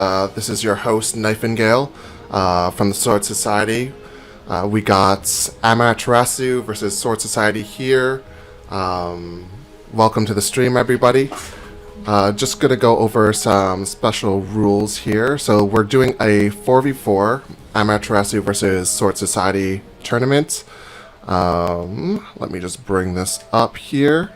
This is your host, Nightingale, from the Sword Society. We got Amaterasu versus Sword Society here. Welcome to the stream, everybody. Just going to go over some special rules here. So we're doing a 4v4 Amaterasu versus Sword Society tournament. Let me just bring this up here.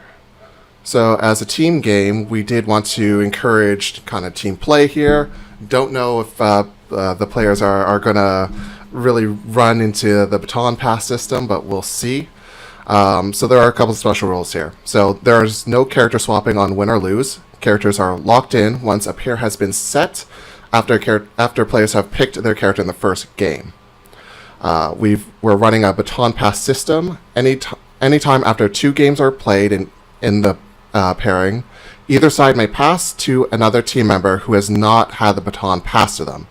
So as a team game, we did want to encourage kind of team play here. Don't know if the players are going to really run into the baton pass system, but we'll see. So there are a couple of special rules here. So there's no character swapping on win or lose. Characters are locked in once a pair has been set after players have picked their character in the first game. We're running a baton pass system. Anytime after 2 games are played in the pairing, either side may pass to another team member who has not had the baton passed to them.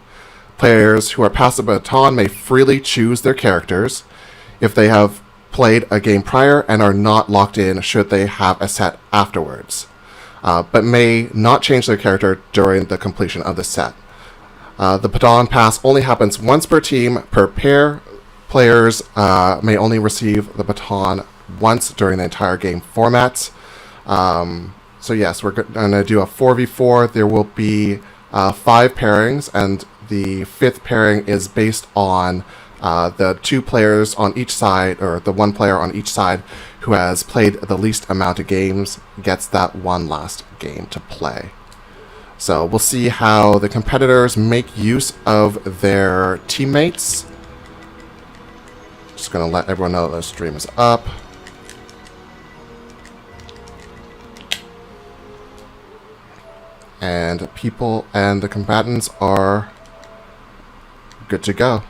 Players who are passed the baton may freely choose their characters if they have played a game prior and are not locked in should they have a set afterwards, but may not change their character during the completion of the set. The baton pass only happens once per team per pair. Players may only receive the baton once during the entire game format. So yes, we're going to do a 4v4. There will be 5 pairings, and the 5th pairing is based on the 2 players on each side, or the 1 player on each side who has played the least amount of games gets that one last game to play. So we'll see how the competitors make use of their teammates. Just going to let everyone know that the stream is up. And people and the combatants are good to go.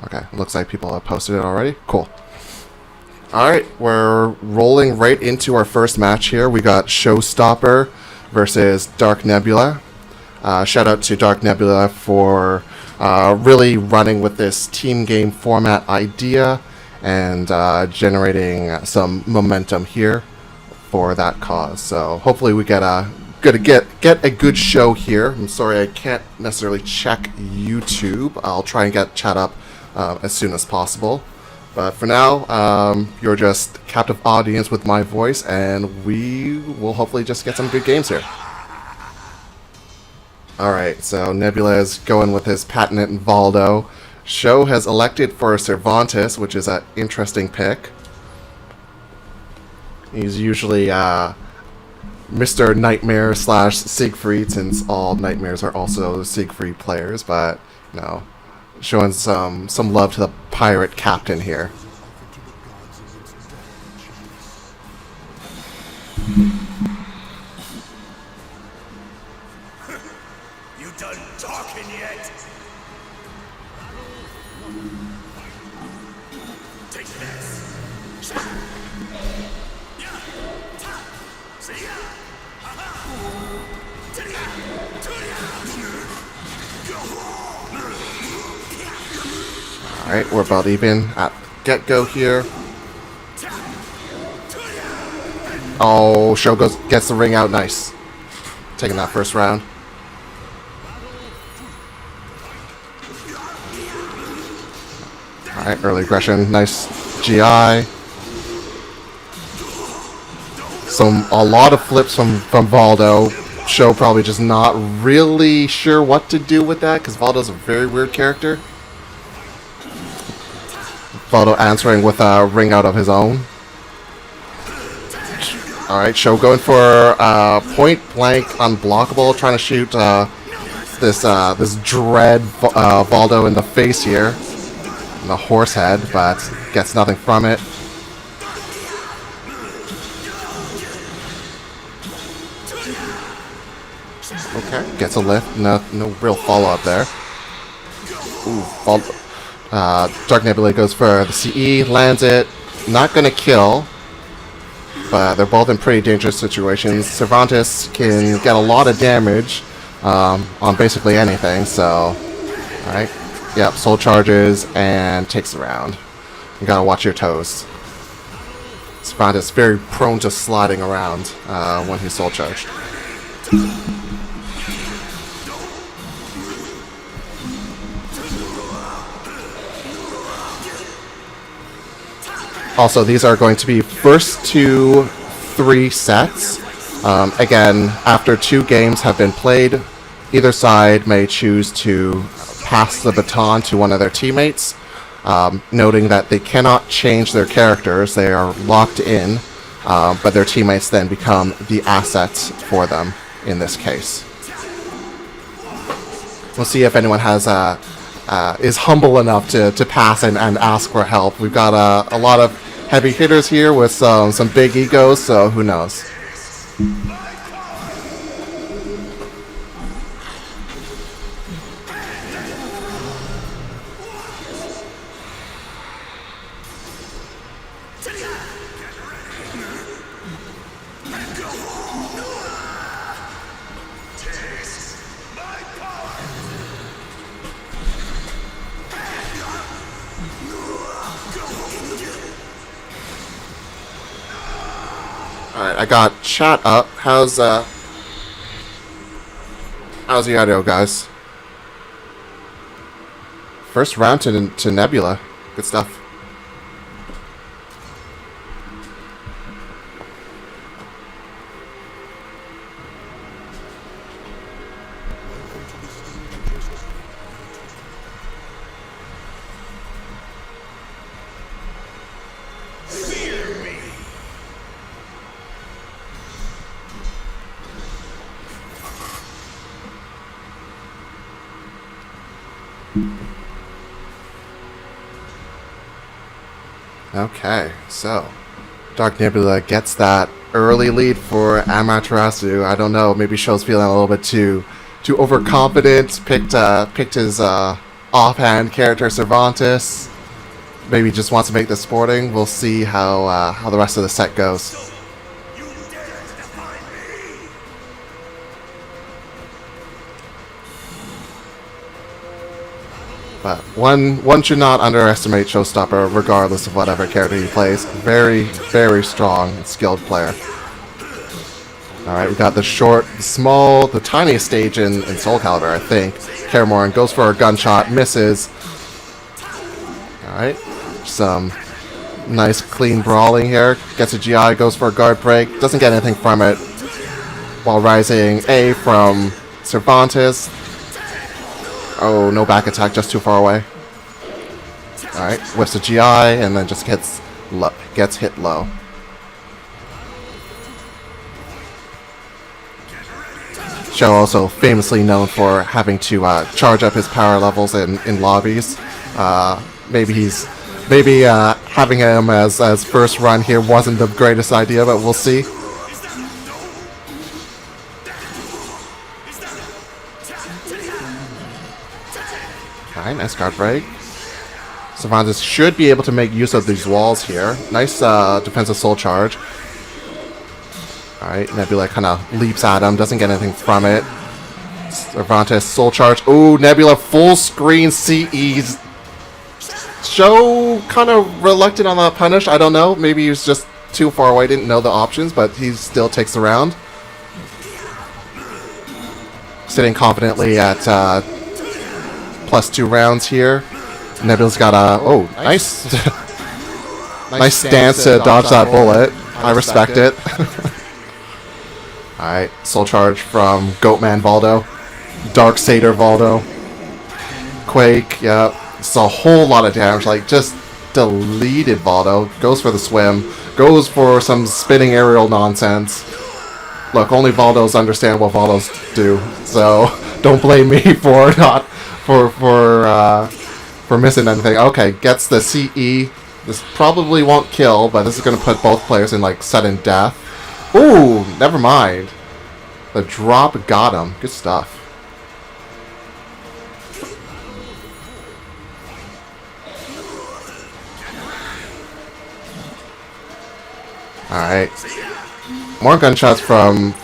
Okay, looks like people have posted it already. Cool. Alright, we're rolling right into our first match here. We got Showstopper versus Dark Nebula. Shout out to Dark Nebula for really running with this team game format idea and generating some momentum here for that cause. So hopefully we get a good show here. I'm sorry I can't necessarily check YouTube. I'll try and get chat up as soon as possible. But for now, you're just captive audience with my voice, and we will hopefully just get some good games here. Alright, so Nebula is going with his patented Valdo. Show has elected for Cervantes, which is an interesting pick. He's usually Mr. Nightmare / Siegfried, since all Nightmares are also Siegfried players, but, you know, showing some love to the pirate captain here. You done talking yet? Take this. Alright, we're about even at get-go here. Oh, Show gets the ring out. Nice. Taking that first round. Alright, early aggression. Nice GI. A lot of flips from Valdo. Show probably just not really sure what to do with that, because Valdo's a very weird character. Valdo answering with a ring out of his own. Alright, Show going for point blank unblockable, trying to shoot this dread Valdo in the face here. In the horse head, but gets nothing from it. Okay, gets a lift. No real follow-up there. Ooh, Dark Nebula goes for the CE, lands it. Not going to kill, but they're both in pretty dangerous situations. Cervantes can get a lot of damage on basically anything, so... Alright, yep, soul charges and takes the round. You gotta watch your toes. Cervantes very prone to sliding around when he's soul charged. Also, these are going to be first to 3 sets. Again, after 2 games have been played, either side may choose to pass the baton to one of their teammates, noting that they cannot change their characters. They are locked in, but their teammates then become the assets for them in this case. We'll see if anyone has is humble enough to pass and ask for help. We've got a lot of heavy hitters here with some big egos, so who knows. Alright, I got chat up. How's the audio, guys? First round to Nebula. Good stuff. Okay, so Dark Nebula gets that early lead for Amaterasu. I don't know, maybe Sho's feeling a little bit too overconfident. Picked his offhand character Cervantes. Maybe just wants to make this sporting. We'll see how the rest of the set goes. You dare to defy me! But one should not underestimate Showstopper, regardless of whatever character he plays. Very, very strong and skilled player. Alright, we got the the tiniest stage in Soul Calibur, I think. Karamoran goes for a gunshot, misses. Alright, some nice clean brawling here. Gets a GI, goes for a guard break, doesn't get anything from it. While rising A from Cervantes. Oh, no back attack, just too far away. Alright, whiffs a GI and then just gets hit low. Show also famously known for having to charge up his power levels in lobbies. Maybe having him as first run here wasn't the greatest idea, but we'll see. Alright, nice guard break. Cervantes should be able to make use of these walls here. Nice defensive soul charge. Alright, Nebula kind of leaps at him, doesn't get anything from it. Cervantes, soul charge. Ooh, Nebula full screen CEs. Show kind of reluctant on that punish. I don't know. Maybe he was just too far away, didn't know the options, but he still takes the round. Sitting confidently at +2 rounds here. Nebula's got a nice nice stance to dodge that bullet. I respect it. Alright, soul charge from Goatman Valdo. Dark Satyr Valdo. Quake, yep. It's a whole lot of damage, like just deleted Valdo. Goes for the swim. Goes for some spinning aerial nonsense. Look, only Valdos understand what Valdos do, so don't blame me for not for missing anything. Okay, gets the CE. This probably won't kill, but this is going to put both players in like sudden death. Ooh, never mind. The drop got him. Good stuff. Alright. More gunshots from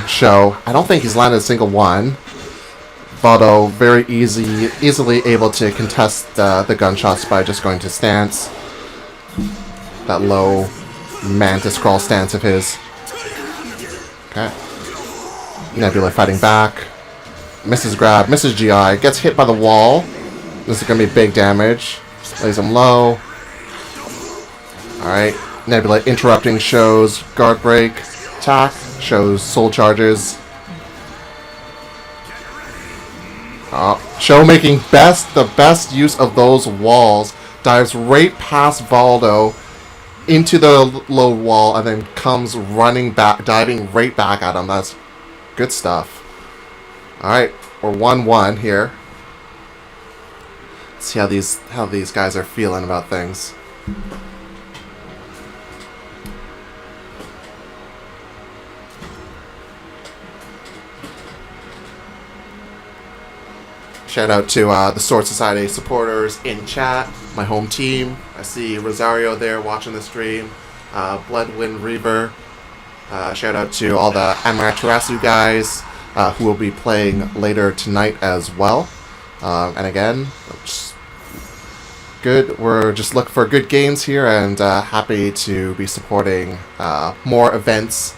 Sho. I don't think he's landed a single one. Valdo very easily able to contest the gunshots by just going to stance. That low mantis crawl stance of his. Okay. Nebula fighting back. Misses grab, misses GI, gets hit by the wall. This is going to be big damage. Lays him low. Alright, Nebula interrupting shows guard break, attack, shows soul charges. Show making the best use of those walls. Dives right past Valdo into the low wall and then comes running back, diving right back at him. That's good stuff. Alright, we're 1-1 here. Let's see how these guys are feeling about things. Shout out to the Sword Society supporters in chat, my home team. I see Rosario there watching the stream. Bloodwind Reaver. Shout out to all the Amaterasu guys who will be playing later tonight as well. And again, good. We're just looking for good games here, and happy to be supporting more events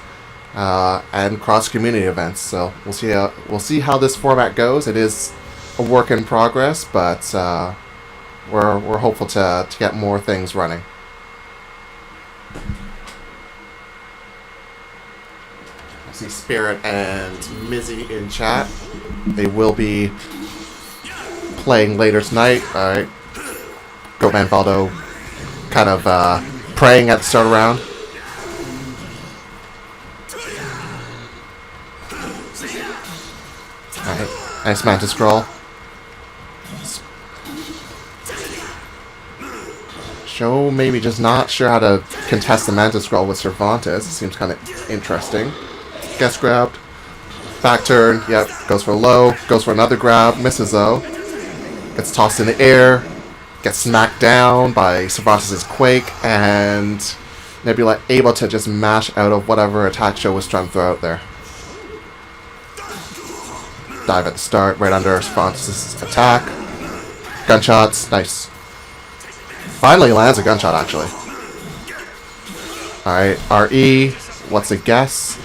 and cross-community events. So we'll see how this format goes. It is a work in progress, but we're hopeful to get more things running. I see Spirit and Mizzy in chat. They will be playing later tonight. Alright. Goatman Valdo kind of praying at the start round. Alright. Nice Mantis Scroll. Show maybe just not sure how to contest the Mantis Scroll with Cervantes. It seems kind of interesting. Gets grabbed. Back turn. Yep. Goes for low. Goes for another grab. Misses though. Gets tossed in the air. Gets smacked down by Cervantes' Quake. And Nebula able to just mash out of whatever attack Show was trying to throw out there. Dive at the start. Right under Cervantes' attack. Gunshots. Nice. Finally lands a gunshot, actually. Alright, RE. What's a guess?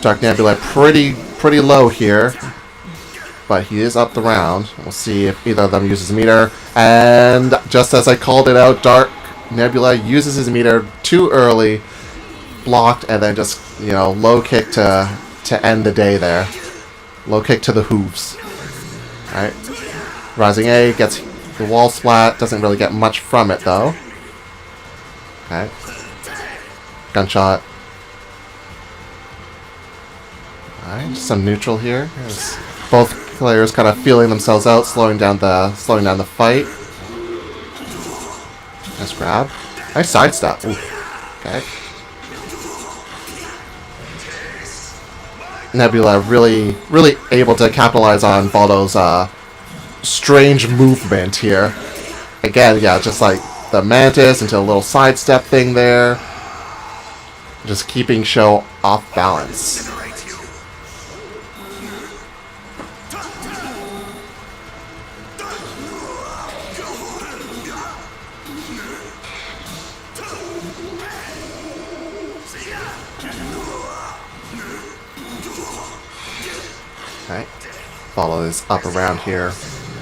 Dark Nebula pretty low here. But he is up the round. We'll see if either of them uses meter. And just as I called it out, Dark Nebula uses his meter too early. Blocked, and then just, low kick to end the day there. Low kick to the hooves. Alright. Rising A gets the wall splat. Doesn't really get much from it, though. Okay. Gunshot. Alright, some neutral here. There's both players kind of feeling themselves out, slowing down the fight. Nice grab. Nice sidestep. Ooh. Okay. Nebula really able to capitalize on Valdo's strange movement here. Again, yeah, just like the Mantis into a little sidestep thing there. Just keeping Show off balance. Okay. Follow this up around here.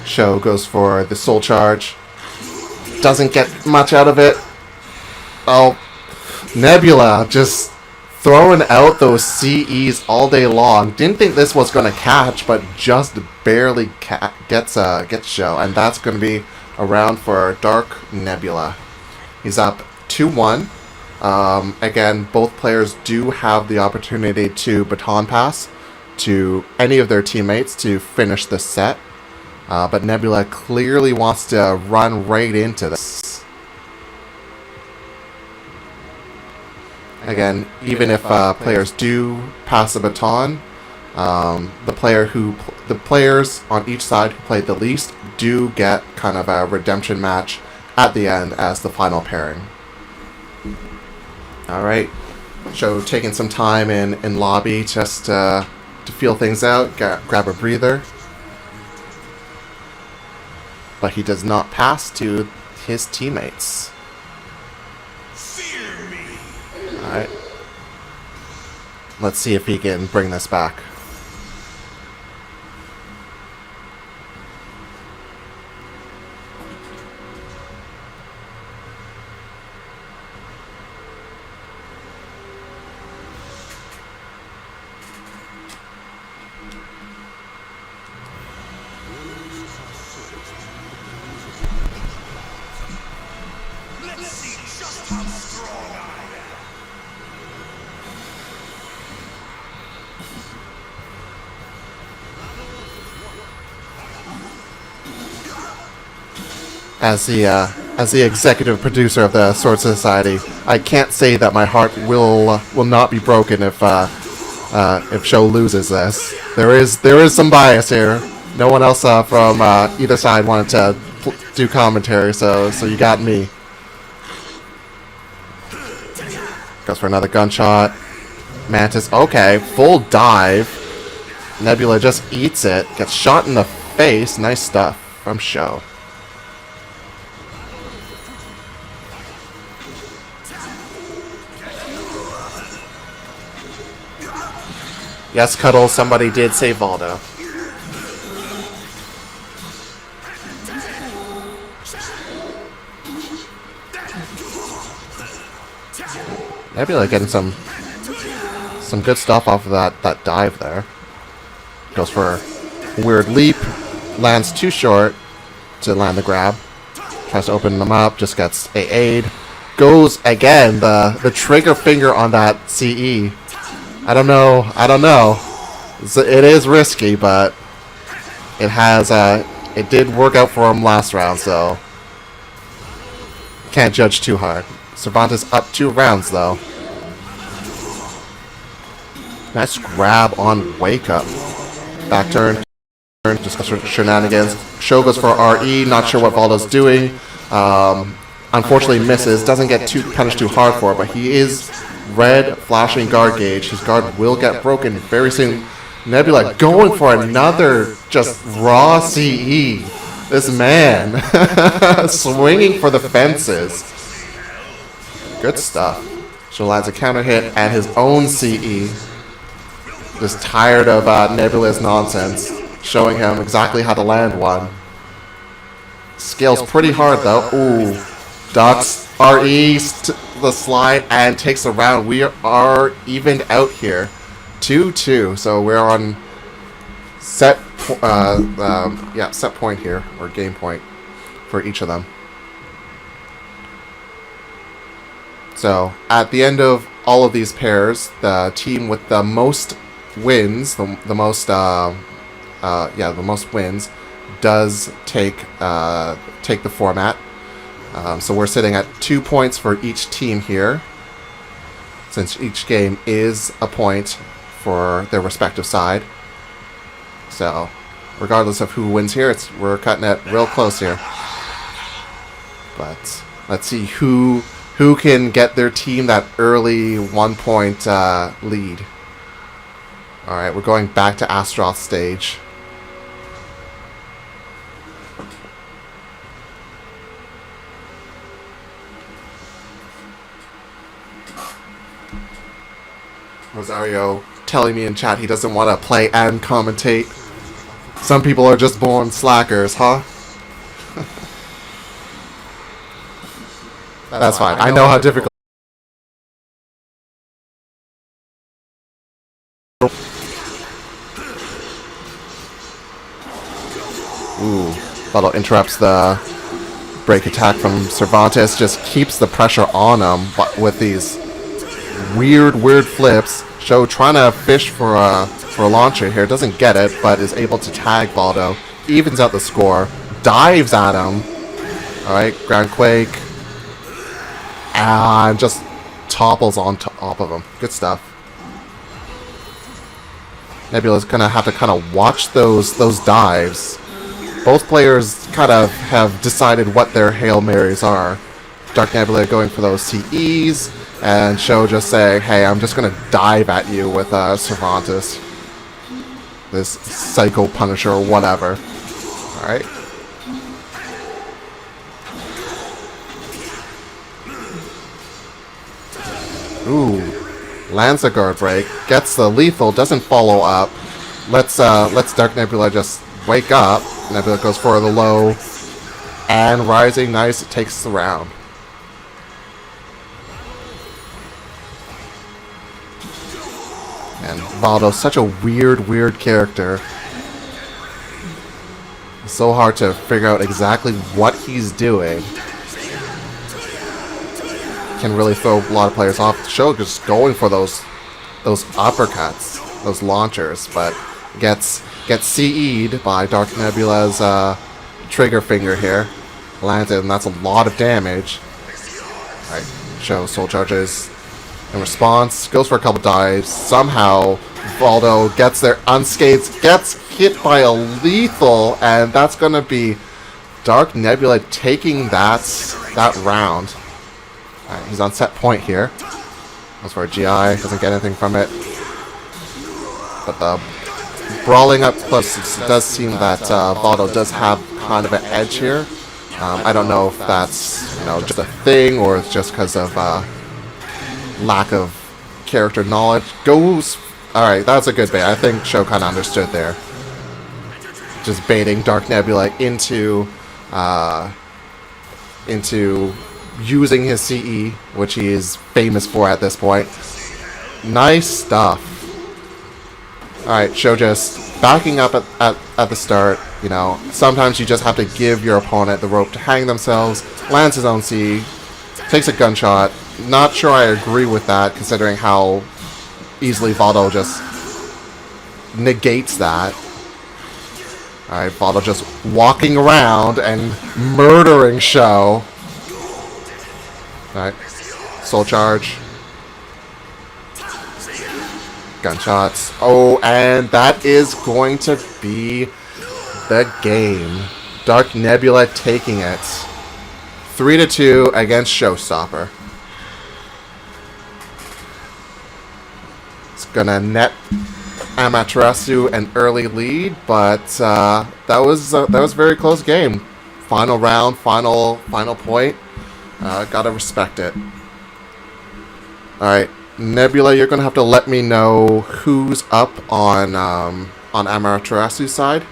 Show goes for the soul charge. Doesn't get much out of it. Oh, Nebula just throwing out those CEs all day long. Didn't think this was going to catch, but just barely gets Show. And that's going to be a round for Dark Nebula. He's up 2-1. Again, both players do have the opportunity to baton pass to any of their teammates to finish the set. But Nebula clearly wants to run right into this. Again, even if players do pass the baton, the players on each side who played the least do get kind of a redemption match at the end as the final pairing. Alright, Show taking some time in lobby just to feel things out, grab a breather. But he does not pass to his teammates. Fear me. Alright. Let's see if he can bring this back. as the executive producer of the Sword Society, I can't say that my heart will not be broken if Sho loses this. There is some bias here. No one else from either side wanted to do commentary, so you got me. Goes for another gunshot. Mantis, okay, full dive. Nebula just eats it. Gets shot in the face. Nice stuff from Sho. Yes, Cuddle, somebody did save Valdo. Nebula getting some good stuff off of that dive there. Goes for a weird leap. Lands too short to land the grab. Tries to open them up. Just gets AA'd. Goes again. The trigger finger on that CE. I don't know. It is risky, but it did work out for him last round, so can't judge too hard. Cervantes up 2 rounds though. Nice grab on Wake Up. Back turn. Just shenanigans. Sho goes for RE. Not sure what Valdo's doing. Unfortunately misses. Doesn't get punished too hard for it, but he is red flashing guard gauge. His guard will get broken very soon. Nebula going for another just raw CE. This man swinging for the fences. Good stuff. So lands a counter hit and his own CE. Just tired of Nebula's nonsense. Showing him exactly how to land one. Scales pretty hard though. Ooh. Ducks RE the slide and takes the round. We are evened out here. 2-2. So we're on set point here, or game point for each of them. So at the end of all of these pairs, the team with the most wins, the most wins, does take the format. So we're sitting at 2 points for each team here, since each game is a point for their respective side. So regardless of who wins here, we're cutting it real close here. But let's see who can get their team that early 1 point lead. Alright, we're going back to Astaroth stage. Rosario telling me in chat he doesn't want to play and commentate. Some people are just born slackers, huh? That's fine. I know how difficult. Ooh, Bottle interrupts the break attack from Cervantes. Just keeps the pressure on him, but with these weird flips. Sho trying to fish for a launcher here. Doesn't get it, but is able to tag Baldo. Evens out the score. Dives at him. Alright, Ground Quake. And just topples on top of him. Good stuff. Nebula's gonna have to kind of watch those dives. Both players kind of have decided what their Hail Marys are. Dark Nebula going for those CEs. And Sho just saying, hey, I'm just going to dive at you with Cervantes. This Psycho Punisher or whatever. Alright. Ooh. Lands a guard break. Gets the lethal. Doesn't follow up. Let's Dark Nebula just wake up. Nebula goes for the low. And rising. Nice. It takes the round. And Valdo's such a weird character. It's so hard to figure out exactly what he's doing. Can really throw a lot of players off. Sho just going for those uppercuts, those launchers, but gets CE'd by Dark Nebula's trigger finger here. Lands it, and that's a lot of damage. Alright, Show soul charges. In response, goes for a couple dives. Somehow, Valdo gets there unscathed, gets hit by a lethal, and that's gonna be Dark Nebula taking that round. Alright, he's on set point here. Goes for a GI, doesn't get anything from it. But the brawling up close, it does seem that Valdo does have kind of an edge here. I don't know if that's just a thing or it's just because of lack of character knowledge. Goes. Alright, that's a good bait. I think Sho kind of understood there. Just baiting Dark Nebula into using his CE, which he is famous for at this point. Nice stuff. Alright, Sho just backing up at the start. Sometimes you just have to give your opponent the rope to hang themselves. Lands his own CE. Takes a gunshot. Not sure I agree with that, considering how easily Valdo just negates that. Alright, Valdo just walking around and murdering Sho. Alright, soul charge. Gunshots. Oh, and that is going to be the game. Dark Nebula taking it. 3-2 against Showstopper. It's gonna net Amaterasu an early lead, but that was a very close game. Final round, final point. Gotta respect it. All right, Nebula, you're gonna have to let me know who's up on Amaterasu's side.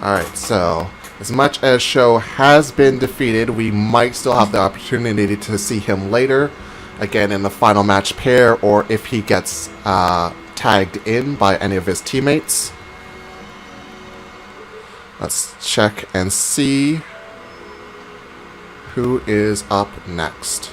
Alright, so as much as Sho has been defeated, we might still have the opportunity to see him later, again in the final match pair, or if he gets tagged in by any of his teammates. Let's check and see who is up next.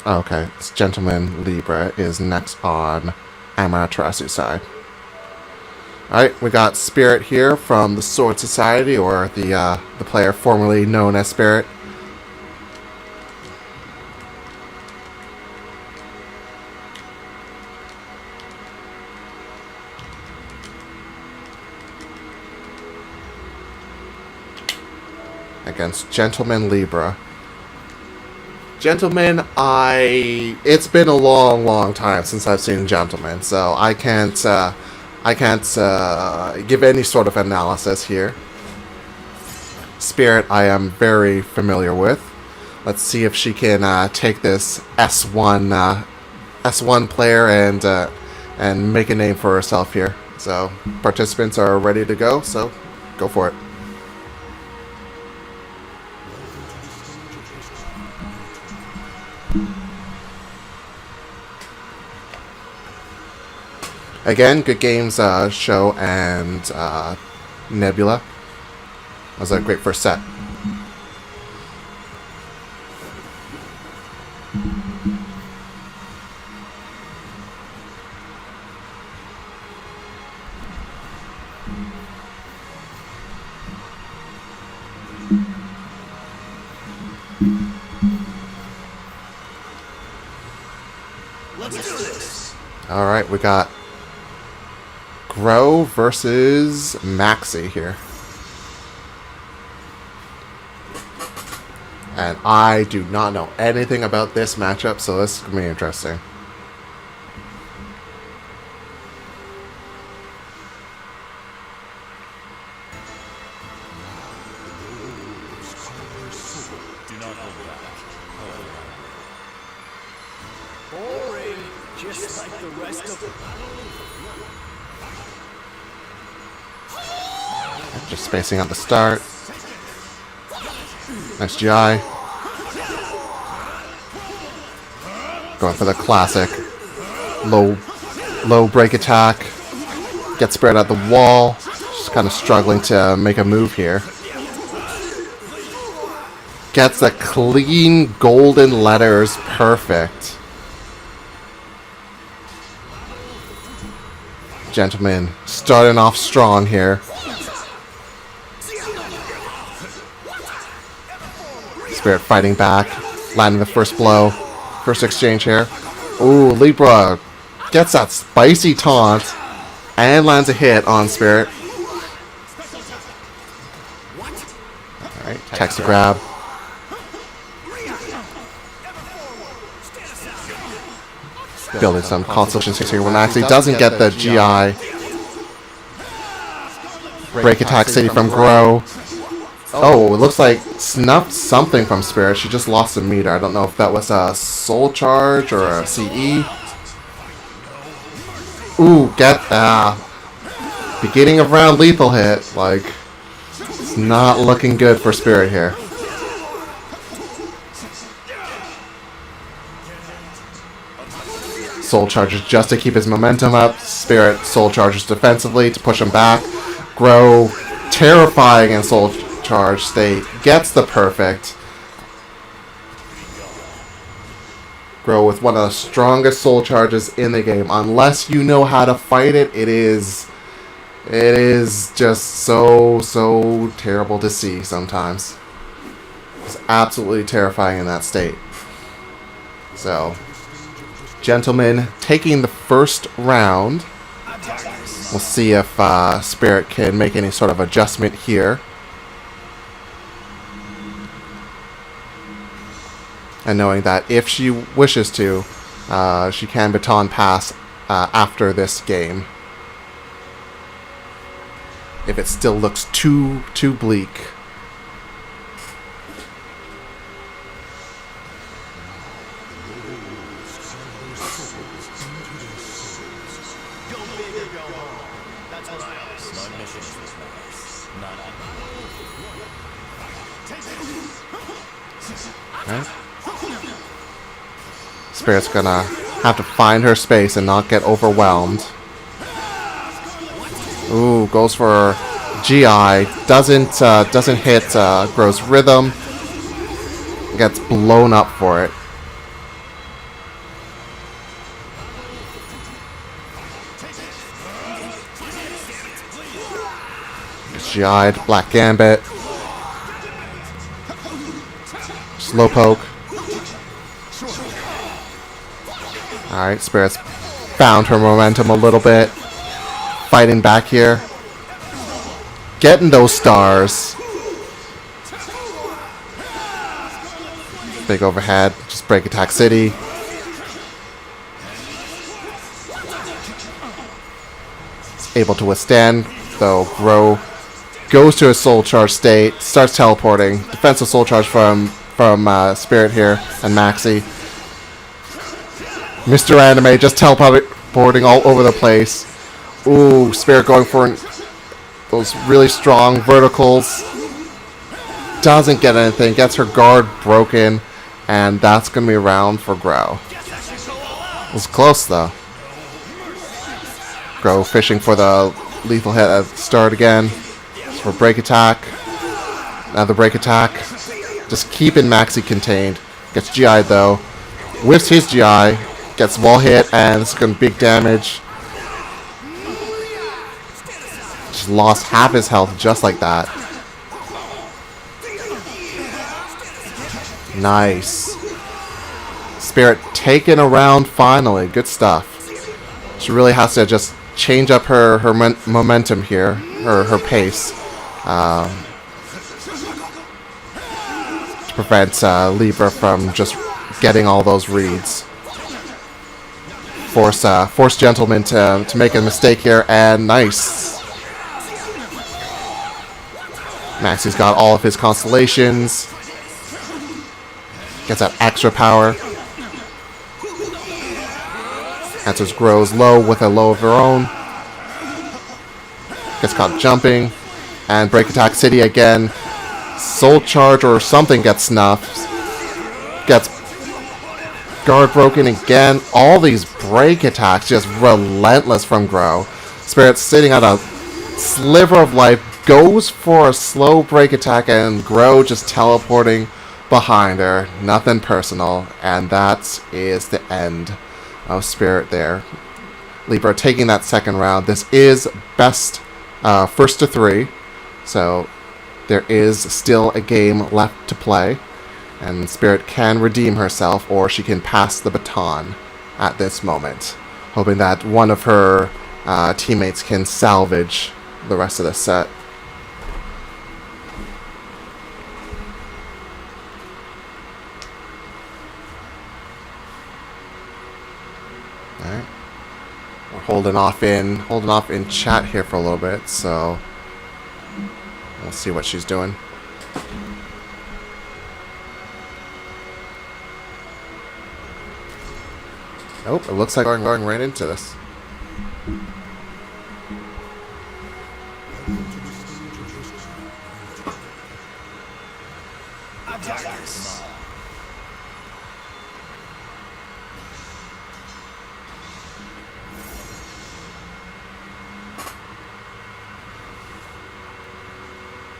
Okay, this Gentleman Libra is next on Amaterasu's side. Alright, we got Spirit here from the Sword Society, or the player formerly known as Spirit. Against Gentleman Libra. Gentleman, it's been a long time since I've seen Gentleman, so I can't give any sort of analysis here. Spirit, I am very familiar with. Let's see if she can take this S1 player and make a name for herself here. So participants are ready to go, so go for it. Again, good games, Sho and Nebula. That was a great first set. Alright, we got Grow versus Maxi here. And I do not know anything about this matchup, so this is going to be interesting. Do not hold back. Boring, just like the rest of the... Just spacing out the start. Nice GI. Going for the classic low break attack. Gets Spirit at the wall. Just kind of struggling to make a move here. Gets the clean golden letters perfect. Gentlemen, starting off strong here. Spirit fighting back, landing the first blow, first exchange here. Ooh, Libra gets that spicy taunt and lands a hit on Spirit. Alright, text to grab. Building some constellation 6 here when actually doesn't get the GI. Break attack city from Grow. Oh, it looks like snuffed something from Spirit. She just lost a meter. I don't know if that was a soul charge or a CE. Ooh, get beginning of round lethal hit. Like, it's not looking good for Spirit here. Soul charges just to keep his momentum up. Spirit soul charges defensively to push him back. Grow terrifying in soul charge state. Gets the perfect. Grow with one of the strongest soul charges in the game. Unless you know how to fight it, it is just so terrible to see sometimes. It's absolutely terrifying in that state. So, gentlemen, taking the first round. We'll see if Spirit can make any sort of adjustment here. And knowing that if she wishes to, she can baton pass after this game. If it still looks too bleak. Right. Spirit's gonna have to find her space and not get overwhelmed. Ooh, goes for GI. Doesn't hit Grow's rhythm. Gets blown up for it. GI'd, Black Gambit. Slow poke. Alright, Spirit's found her momentum a little bit. Fighting back here. Getting those stars. Big overhead. Just break attack city. Able to withstand, though Grow goes to a soul charge state, starts teleporting. Defensive soul charge from Spirit here and Maxi. Mr. Anime just teleporting all over the place. Ooh, Spirit going for those really strong verticals. Doesn't get anything. Gets her guard broken. And that's going to be a round for Grow. It was close, though. Grow fishing for the lethal hit at the start again. For break attack. Another break attack. Just keeping Maxi contained. Gets GI'd, though. Whiffs his GI. Gets wall hit, and this is going to be big damage. Just lost half his health just like that. Nice. Spirit taken a round finally. Good stuff. She really has to just change up her momentum here, her pace, to prevent Libra from just getting all those reads. Force Gentleman to make a mistake here, and nice. Maxie's got all of his constellations. Gets that extra power. Answers grows low with a low of her own. Gets caught jumping. And Break Attack City again. Soul Charge or something gets snuffed. Gets guard broken again. All these break attacks just relentless from Grow. Spirit sitting at a sliver of life. Goes for a slow break attack and Grow just teleporting behind her. Nothing personal. And that is the end of Spirit there. Libra taking that second round. This is best first to 3. So there is still a game left to play. And Spirit can redeem herself, or she can pass the baton at this moment. Hoping that one of her teammates can salvage the rest of the set. Alright. We're holding off in chat here for a little bit, so we'll see what she's doing. Nope, it looks like I'm going right into this.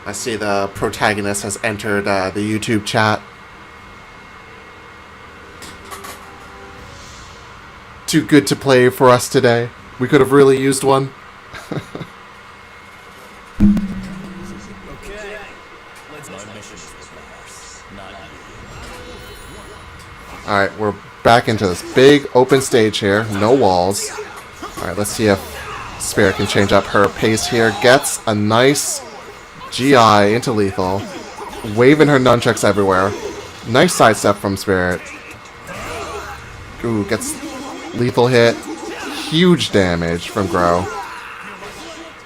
I see the protagonist has entered the YouTube chat. Too good to play for us today. We could have really used one. Okay. Let's my mission is with not you. Alright, we're back into this big open stage here. No walls. Alright, let's see if Spirit can change up her pace here. Gets a nice GI into lethal. Waving her nunchucks everywhere. Nice sidestep from Spirit. Ooh, gets lethal hit. Huge damage from Grow.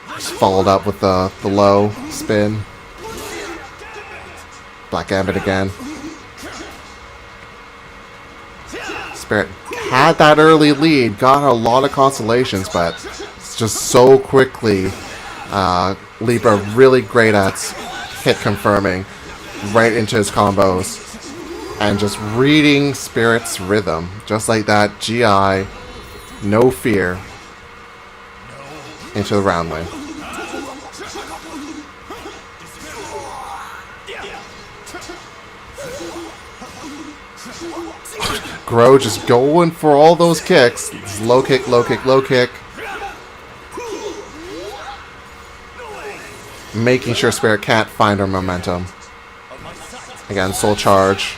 Just followed up with the low spin. Black Gambit again. Spirit had that early lead. Got a lot of constellations, but it's just so quickly. Libra really great at hit confirming right into his combos. And just reading Spirit's rhythm. Just like that, GI, no fear, into the round win. Grow just going for all those kicks. It's low kick, low kick, low kick. Making sure Spirit can't find her momentum. Again, Soul Charge.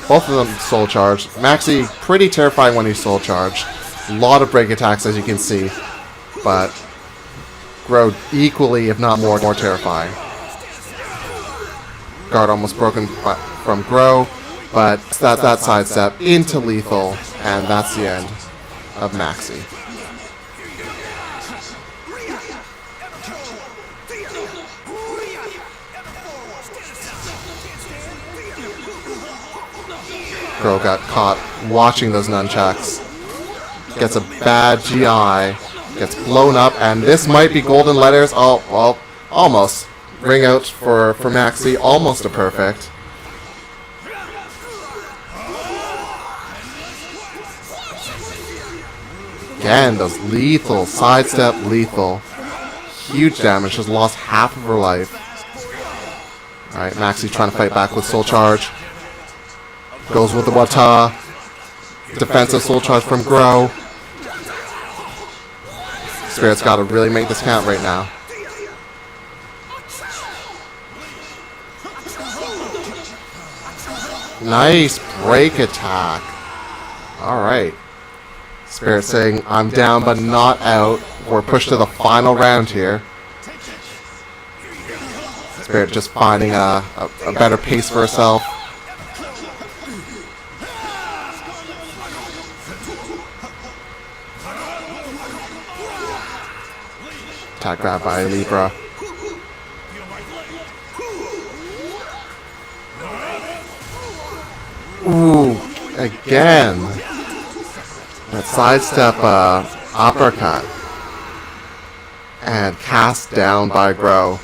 Both of them Soul Charge. Maxie, pretty terrifying when he's Soul Charged. A lot of break attacks, as you can see. But Grow equally, if not more terrifying. Guard almost broken from Grow. But that sidestep into lethal. And that's the end of Maxie. Grow got caught watching those nunchucks. Gets a bad GI. Gets blown up, and this might be golden letters. Oh, well, almost. Ring out for Maxie. Almost a perfect. Again, those lethal. Sidestep lethal. Huge damage. Just lost half of her life. Alright, Maxie trying to fight back with Soul Charge. Goes with the Wata. Defensive Soul Charge from Grow. Spirit's got to really make this count right now. Nice break attack. Alright. Spirit saying, I'm down but not out. We're pushed to the final round here. Spirit just finding a better pace for herself. Attack grab by Libra. Ooh, again. That sidestep uppercut. And cast down by Grow.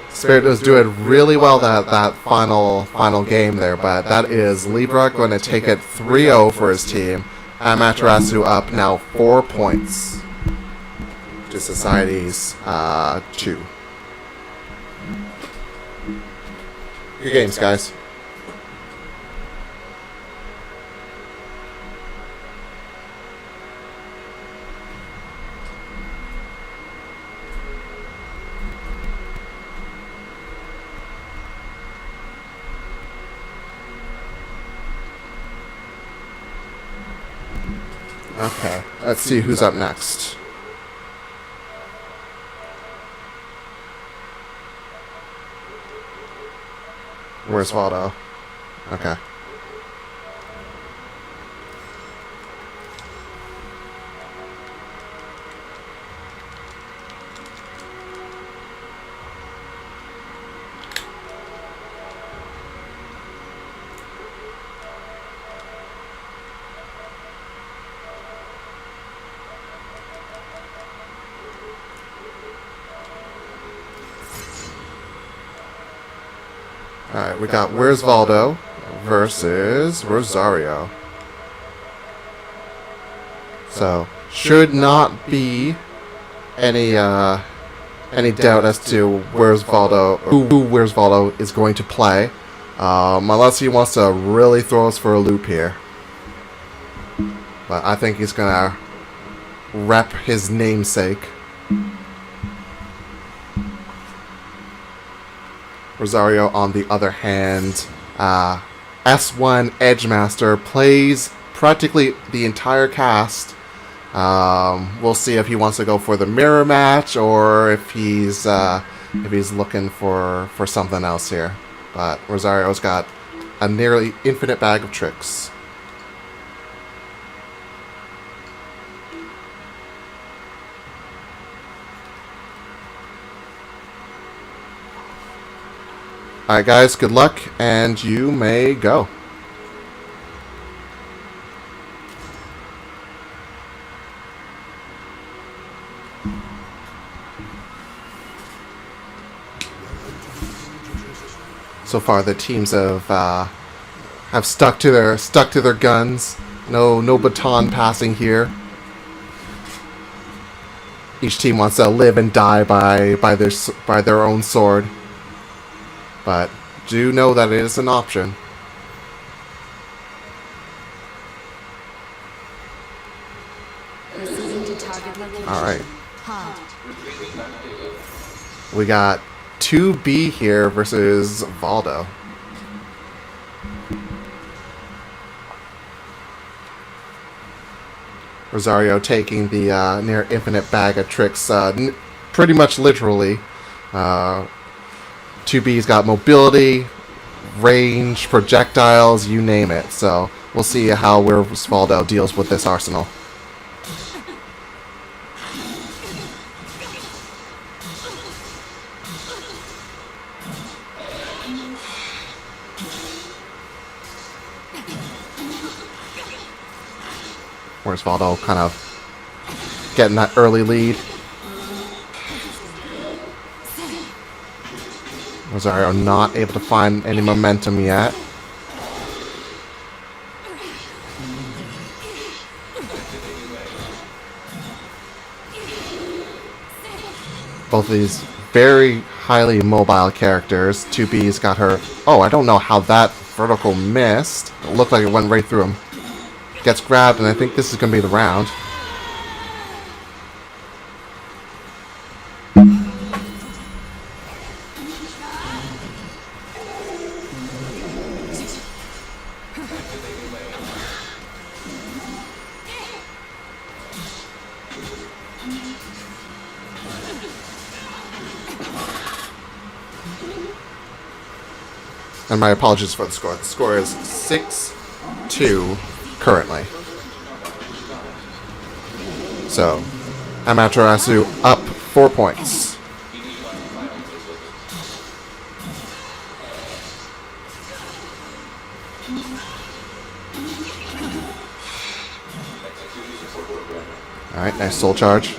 Spirit was doing really well that final game there, but that is Libra going to take it 3-0 for his team. Amaterasu up now 4 points to Society's 2. Good games, guys. Okay, let's see who's up next. Where's Waldo? Okay. Alright, we got Where's Valdo versus Rosario. So, should not be any doubt as to Where's Valdo, who Where's Valdo is going to play. Unless he wants to really throw us for a loop here. But I think he's gonna rep his namesake. Rosario, on the other hand, S1 Edgemaster, plays practically the entire cast. We'll see if he wants to go for the mirror match or if he's looking for something else here. But Rosario's got a nearly infinite bag of tricks. Alright guys, good luck, and you may go. So far the teams have stuck to their guns. No baton passing here. Each team wants to live and die by their own sword. But do know that it is an option. Alright. We got 2B here versus Valdo. Rosario taking the near infinite bag of tricks pretty much literally. 2B's got mobility, range, projectiles, you name it. So we'll see how Where's Valdo deals with this arsenal. Where's Valdo kind of getting that early lead. Rosario not able to find any momentum yet. Both of these very highly mobile characters. 2B's got her... Oh, I don't know how that vertical missed. It looked like it went right through him. Gets grabbed, and I think this is going to be the round. And my apologies for the score. The score is 6-2 currently. So, Amaterasu up 4 points. Alright, nice soul charge.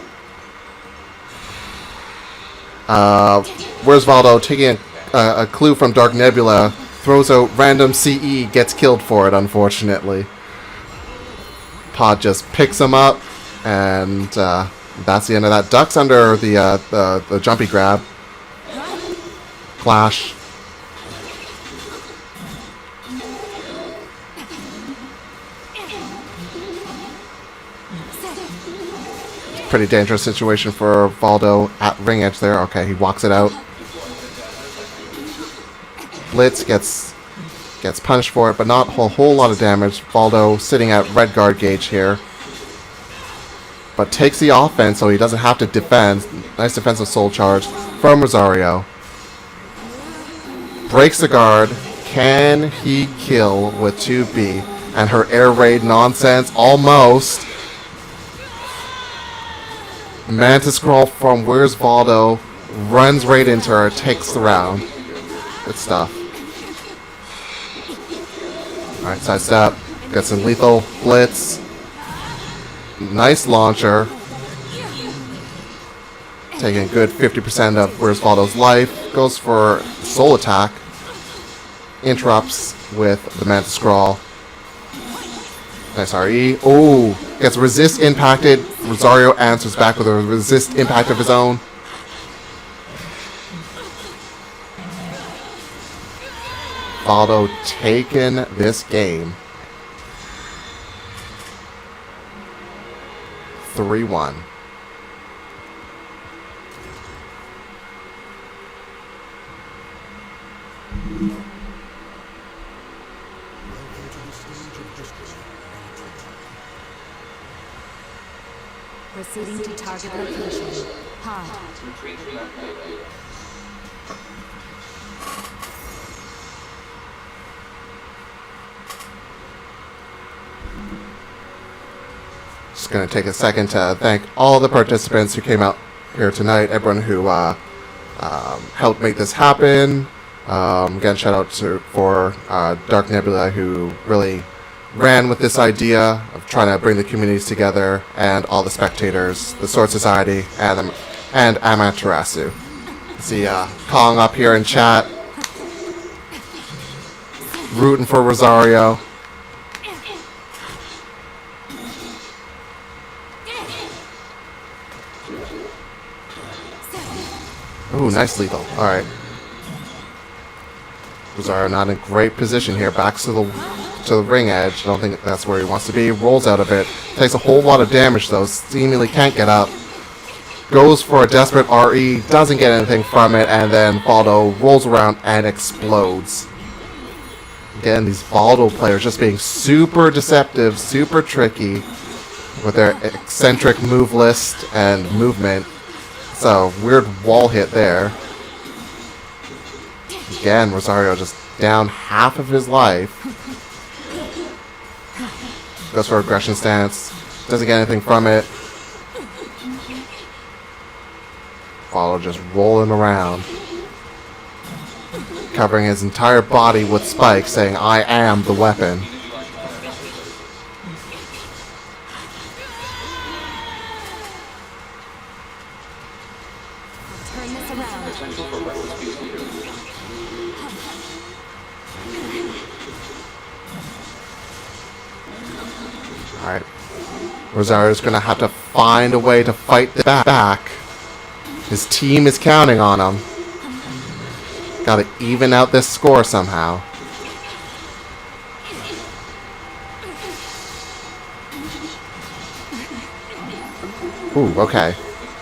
Where's Valdo? Taking a clue from Dark Nebula, throws out random CE, gets killed for it, unfortunately. Pod just picks him up, and that's the end of that. Ducks under the jumpy grab. Flash. Pretty dangerous situation for Valdo at ring edge there. Okay, he walks it out. Blitz gets punished for it, but not a whole lot of damage. Valdo sitting at red guard gauge here. But takes the offense so he doesn't have to defend. Nice defensive soul charge from Rosario. Breaks the guard. Can he kill with 2B? And her air raid nonsense almost. Mantis Scroll from Where's Valdo runs right into her, takes the round. Good stuff. Alright, sidestep. Got some lethal blitz. Nice launcher. Taking a good 50% of Where's Valdo's life. Goes for soul attack. Interrupts with the Mantis Scroll. Nice RE. Oh, gets resist impacted. Rosario answers back with a resist impact of his own. Valdo taking this game. 3-1. Proceeding to target location. Pod. Just going to take a second to thank all the participants who came out here tonight, everyone who helped make this happen. Again, shout out for Dark Nebula, who really ran with this idea of trying to bring the communities together, and all the spectators, the Sword Society, and Amaterasu. See Kong up here in chat, rooting for Rosario. Ooh, nice lethal. Alright. Rosario not in great position here. Backs to the ring edge. I don't think that's where he wants to be. Rolls out of it. Takes a whole lot of damage though. Seemingly can't get up. Goes for a desperate RE. Doesn't get anything from it. And then Valdo rolls around and explodes. Again, these Valdo players just being super deceptive, super tricky with their eccentric move list and movement. So, weird wall hit there. Again, Rosario just down half of his life. Goes for aggression stance. Doesn't get anything from it. Valdo just rolling around. Covering his entire body with spikes, saying, I am the weapon. Turn this around. Alright. Rosario's going to have to find a way to fight this back. His team is counting on him. Gotta even out this score somehow. Ooh, okay.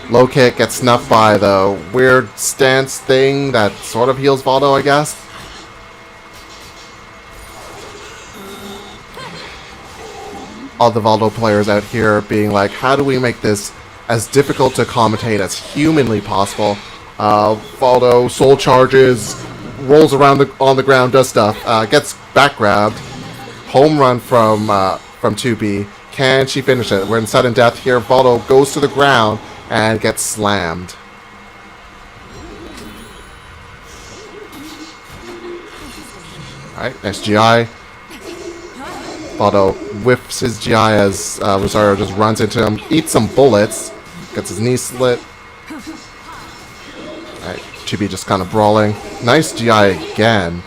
Low kick gets snuffed by the weird stance thing that sort of heals Valdo, I guess. All the Valdo players out here being like, how do we make this as difficult to commentate as humanly possible. Valdo soul charges, rolls around on the ground, does stuff, gets back grabbed. Home run from 2B. Can she finish it? We're in sudden death here. Valdo goes to the ground and gets slammed. Alright, nice GI. Valdo whiffs his GI as Rosario just runs into him, eats some bullets, gets his knee slit. Alright, 2B just kind of brawling. Nice GI again.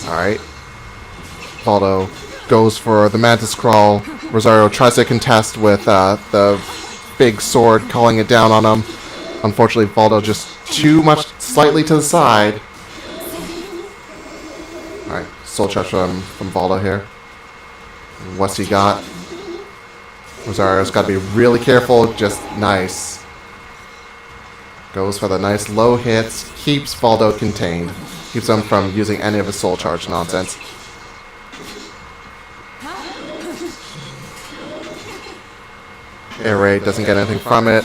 Alright. Valdo goes for the Mantis Crawl. Rosario tries to contest with the big sword, calling it down on him. Unfortunately, Valdo just too much slightly to the side. Alright, soul charge from Valdo here. What's he got? Rosario's got to be really careful. Just nice. Goes for the nice low hits. Keeps Valdo contained. Keeps him from using any of his soul charge nonsense. Air raid doesn't get anything from it.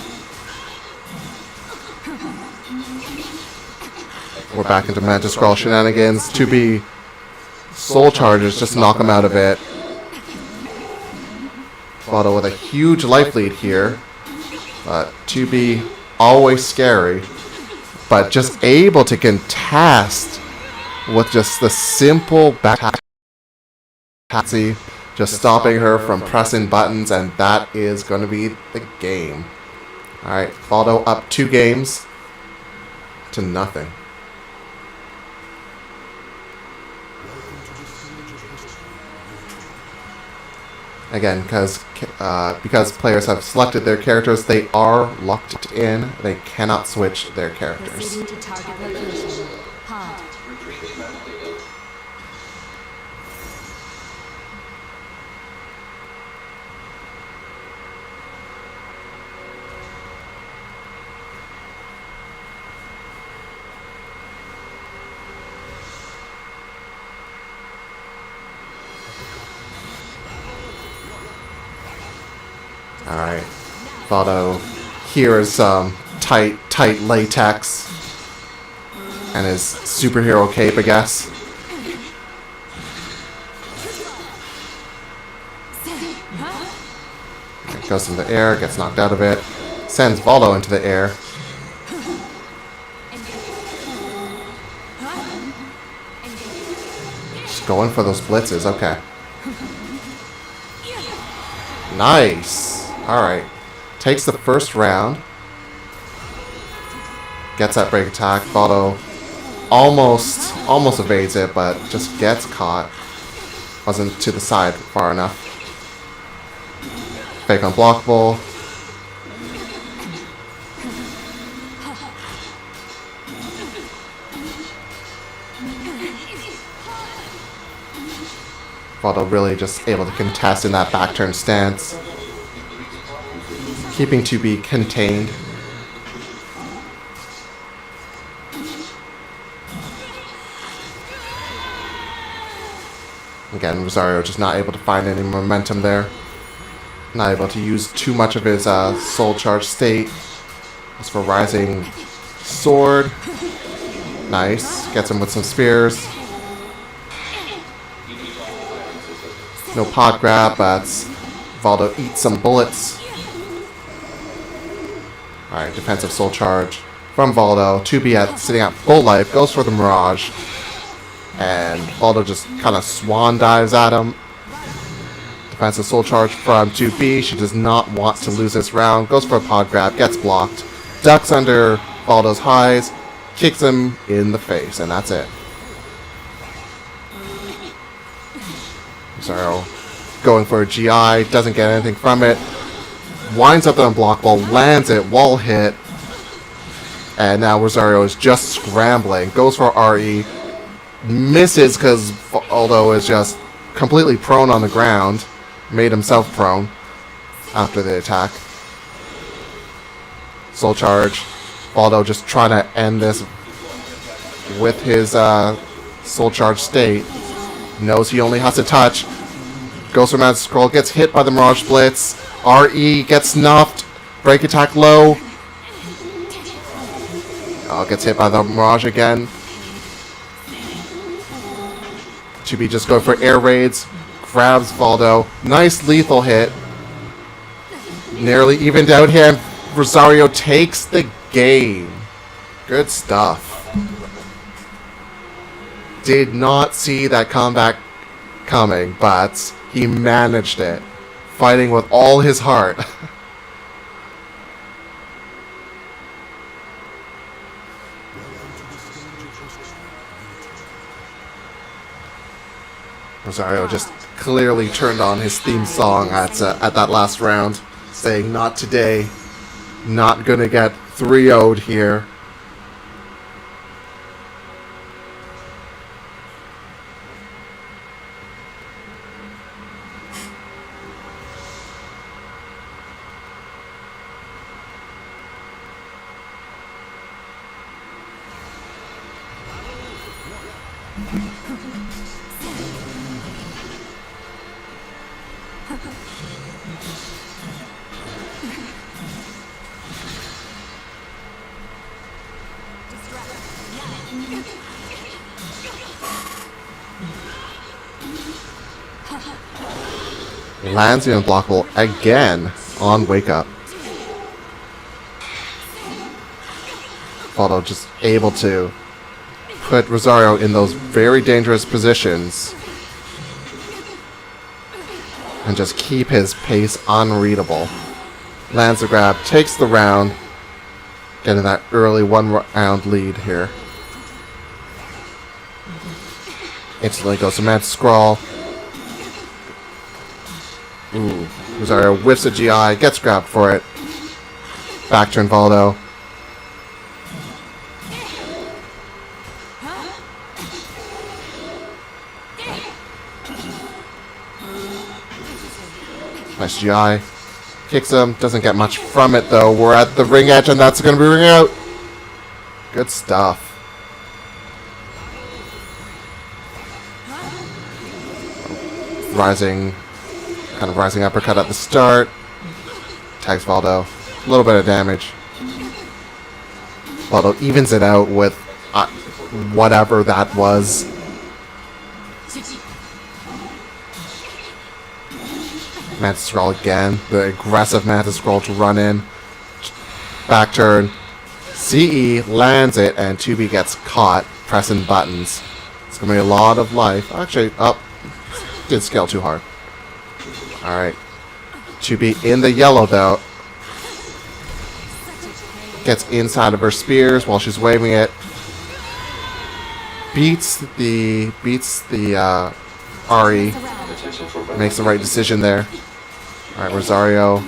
We're back into Mantis Scroll shenanigans. 2B soul charges just knock him out of it. Valdo with a huge life lead here. But 2B always scary. But just able to contest with just the simple back taxi, just stopping her from pressing buttons, and that is going to be the game. Alright, Valdo up 2 games to nothing. Again, because players have selected their characters, they are locked in. They cannot switch their characters. Proceeding to target location. Pod. Alright. Valdo here is tight latex and his superhero cape, I guess. Goes in the air, gets knocked out of it. Sends Valdo into the air. Just going for those blitzes, okay. Nice! Alright. Takes the first round. Gets that break attack. Valdo almost evades it, but just gets caught. Wasn't to the side far enough. Fake unblockable. Valdo really just able to contest in that back turn stance. Keeping 2B contained. Again, Rosario just not able to find any momentum there. Not able to use too much of his soul charge state. As for Rising Sword. Nice. Gets him with some spears. No pod grab, but Valdo eats some bullets. Alright, defensive soul charge from Valdo. 2B sitting at full life, goes for the Mirage. And Valdo just kind of swan dives at him. Defensive soul charge from 2B. She does not want to lose this round. Goes for a pod grab, gets blocked. Ducks under Valdo's highs. Kicks him in the face, and that's it. Rosario going for a GI, doesn't get anything from it. Winds up the unblockable, lands it, wall hit. And now Rosario is just scrambling. Goes for RE. Misses because Valdo is just completely prone on the ground. Made himself prone after the attack. Soul charge. Valdo just trying to end this with his soul charge state. Knows he only has to touch. Goes for Mad Scroll, gets hit by the Mirage Blitz. RE gets snuffed. Break attack low. Oh, gets hit by the Mirage again. 2B just going for air raids. Grabs Valdo. Nice lethal hit. Nearly evened out here. And Rosario takes the game. Good stuff. Did not see that comeback coming, but he managed it. Fighting with all his heart. Rosario just clearly turned on his theme song at that last round, saying, "Not today. Not gonna get 3-0'd here." Lands the unblockable again on Wake Up. Valdo just able to put Rosario in those very dangerous positions and just keep his pace unreadable. Lands the grab, takes the round, getting that early 1-round lead here. Instantly goes to Mad Scrawl. Ooh, Rosario whiffs a GI, gets grabbed for it. Back turn Valdo. Nice GI. Kicks him, doesn't get much from it though. We're at the ring edge and that's going to be ring out. Good stuff. Kind of rising uppercut at the start. Tags Valdo. A little bit of damage. Valdo evens it out with whatever that was. Mantis Scroll again. The aggressive Mantis Scroll to run in. Back turn. CE lands it and 2B gets caught pressing buttons. It's going to be a lot of life. Actually, did scale too hard. Alright. 2B in the yellow though. Gets inside of her spears while she's waving it. Beats the RE. Makes the right decision there. Alright, Rosario.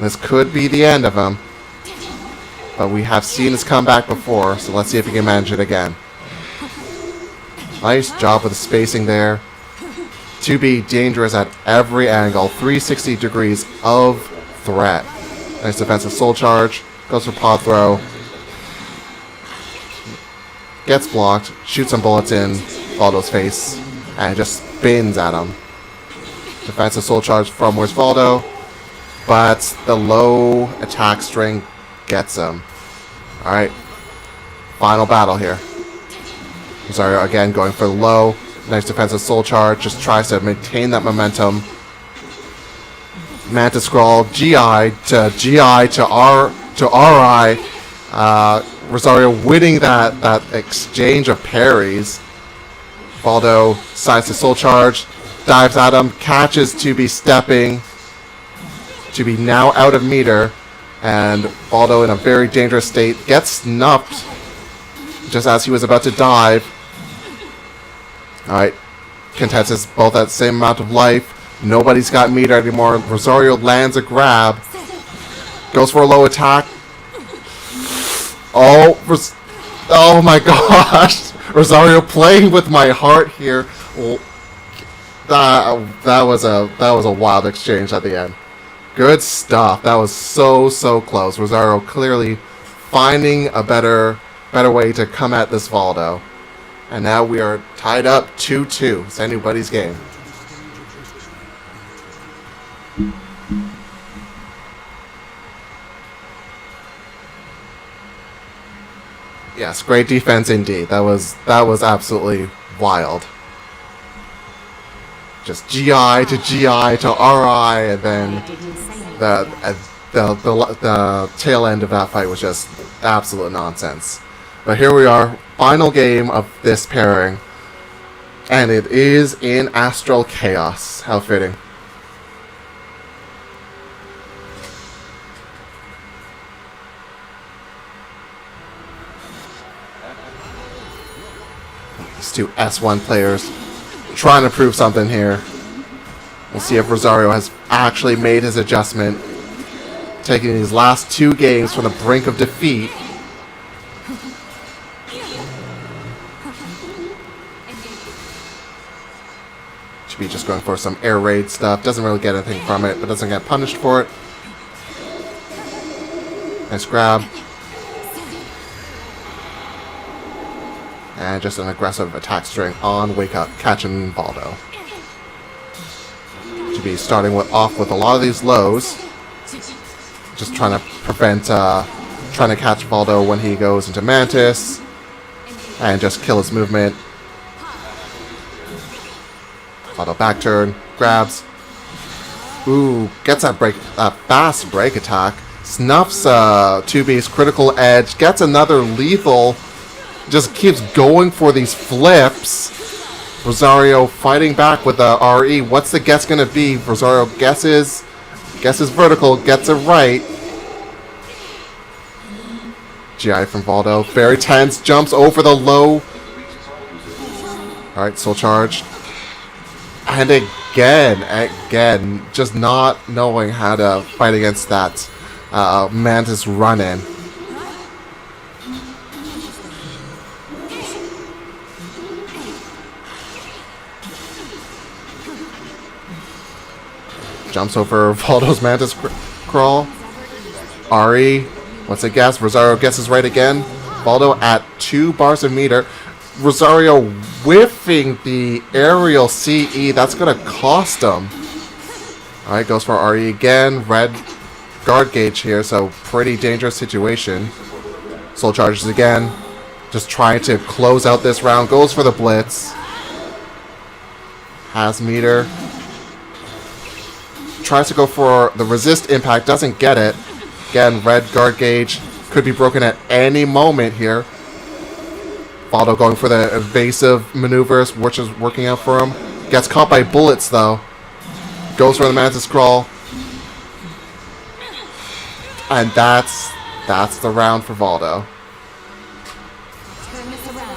This could be the end of him. But we have seen his comeback before, so let's see if he can manage it again. Nice job with the spacing there. 2B dangerous at every angle. 360 degrees of threat. Nice defensive soul charge. Goes for pod throw. Gets blocked. Shoots some bullets in Valdo's face. And just spins at him. Defensive soul charge from where's Valdo. But the low attack string gets him. Alright. Final battle here. Rosario again going for the low. Nice defensive soul charge. Just tries to maintain that momentum. Mantis Scroll, GI to RI. Rosario winning that exchange of parries. Valdo decides to soul charge. Dives at him. Catches 2B stepping. 2B now out of meter. And Valdo in a very dangerous state. Gets snuffed just as he was about to dive. Alright. Contestants both at the same amount of life. Nobody's got meter anymore. Rosario lands a grab. Goes for a low attack. Oh my gosh. Rosario playing with my heart here. That was a wild exchange at the end. Good stuff. That was so close. Rosario clearly finding a better way to come at this Valdo. And now we are tied up 2-2. It's anybody's game. Yes, great defense indeed. That was absolutely wild. Just GI to GI to RI, and then the tail end of that fight was just absolute nonsense. But here we are, final game of this pairing, and it is in Astral Chaos. How fitting. These two S1 players trying to prove something here. We'll see if Rosario has actually made his adjustment, taking these last two games from the brink of defeat. Should be just going for some air raid stuff. Doesn't really get anything from it, but doesn't get punished for it. Nice grab. And just an aggressive attack string on Wake Up, catching Valdo. To be starting off with a lot of these lows. Just trying to prevent, trying to catch Valdo when he goes into Mantis. And just kill his movement. Valdo back turn, grabs. Ooh, gets that fast break attack. Snuffs 2B's critical edge, gets another lethal. Just keeps going for these flips. Rosario fighting back with the RE. What's the guess gonna be? Rosario guesses vertical, gets it right. GI from Valdo, very tense, jumps over the low. Alright, soul charge. And again, just not knowing how to fight against that Mantis run-in. Jumps over Valdo's Mantis crawl. Ari, what's it guess? Rosario guesses right again. Valdo at 2 bars a meter. Rosario whiffing the aerial CE. That's going to cost him. Alright, goes for Ari again. Red guard gauge here, so pretty dangerous situation. Soul charges again. Just trying to close out this round. Goes for the blitz. Has meter. Tries to go for the resist impact, doesn't get it. Again, red guard gauge could be broken at any moment here. Valdo going for the evasive maneuvers, which is working out for him. Gets caught by bullets though. Goes for the Mantis crawl. And that's the round for Valdo. Turn this around.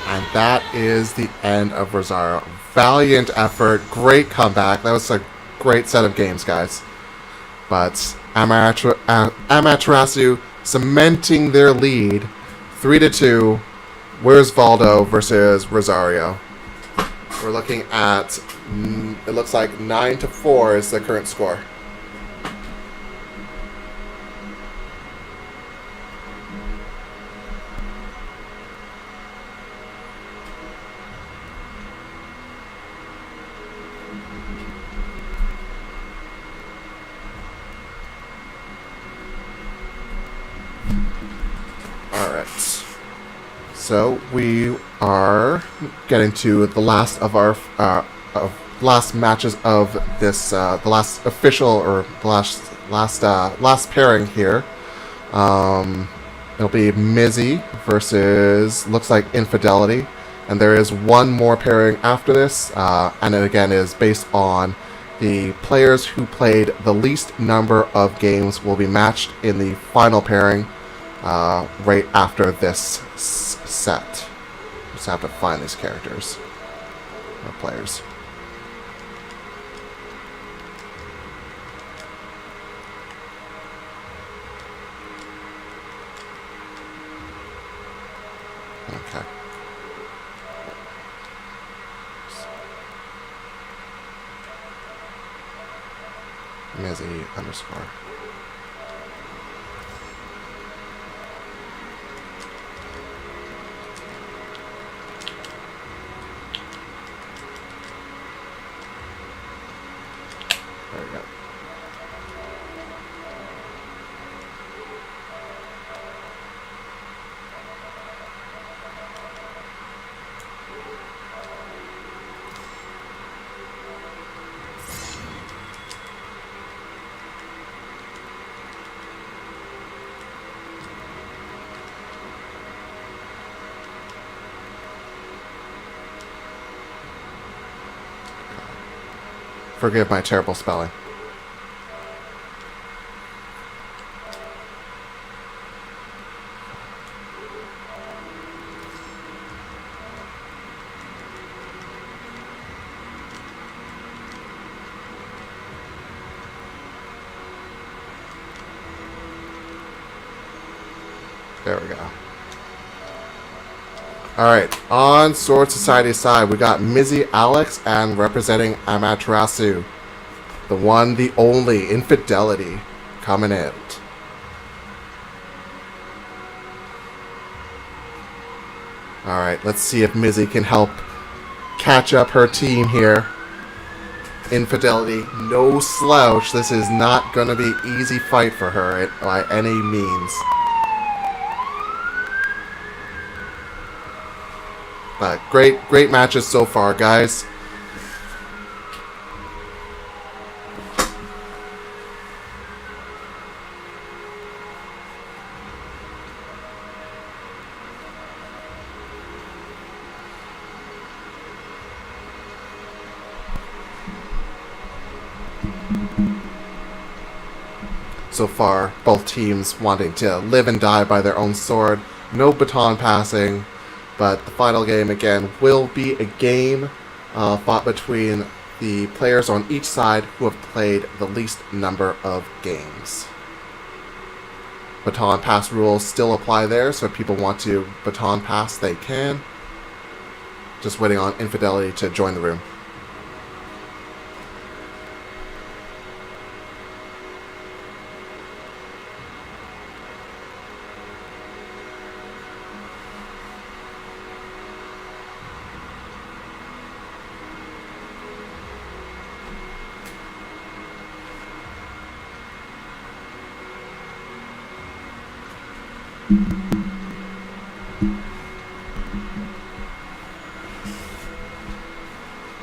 And that is the end of Rosario. Valiant effort, great comeback. That was a great set of games, guys. But Amaterasu cementing their lead, 3-2. Where's Valdo versus Rosario? We're looking at, it looks like 9-4 is the current score. So we are getting to the last of our last matches of this, the last official or the last pairing here. It'll be Mizzy versus looks like Infidelity, and there is one more pairing after this, and it again is based on the players who played the least number of games will be matched in the final pairing. Right after this set. Just have to find these characters or players. Mizzy underscore. There we go. Forgive my terrible spelling. There we go. Alright, on Sword Society side, we got Mizzy Alex and representing Amaterasu. The one, the only, Infidelity, coming out. Alright, let's see if Mizzy can help catch up her team here. Infidelity, no slouch. This is not going to be an easy fight for her by any means. But great matches so far, guys. So far, both teams wanting to live and die by their own sword. No baton passing. But the final game, again, will be a game fought between the players on each side who have played the least number of games. Baton pass rules still apply there, so if people want to baton pass, they can. Just waiting on Infidelity to join the room.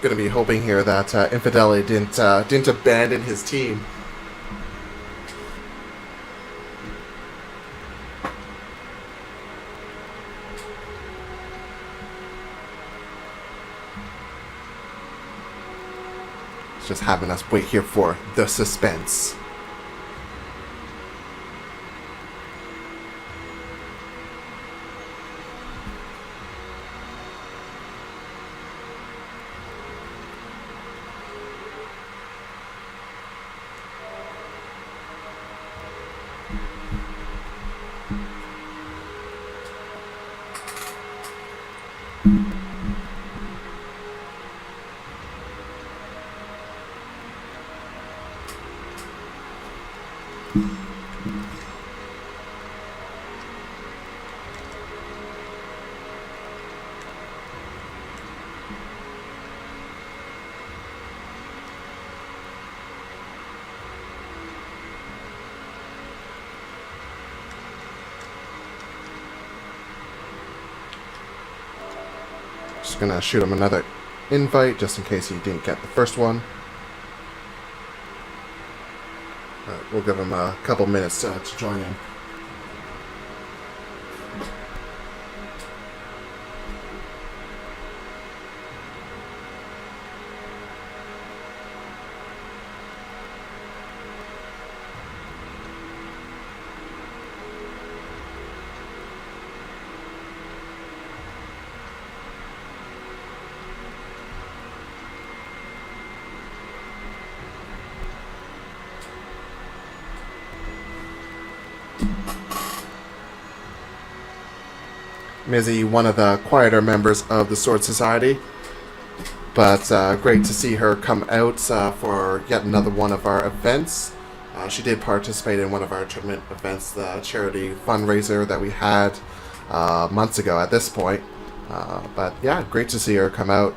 Gonna be hoping here that Infidelity didn't abandon his team. It's just having us wait here for the suspense. Just gonna shoot him another invite just in case he didn't get the first one. We'll give him a couple minutes to join in. Mizzy, one of the quieter members of the Sword Society, But great to see her come out for yet another one of our events. She did participate in one of our tournament events, the charity fundraiser that we had months ago at this point. But yeah, great to see her come out.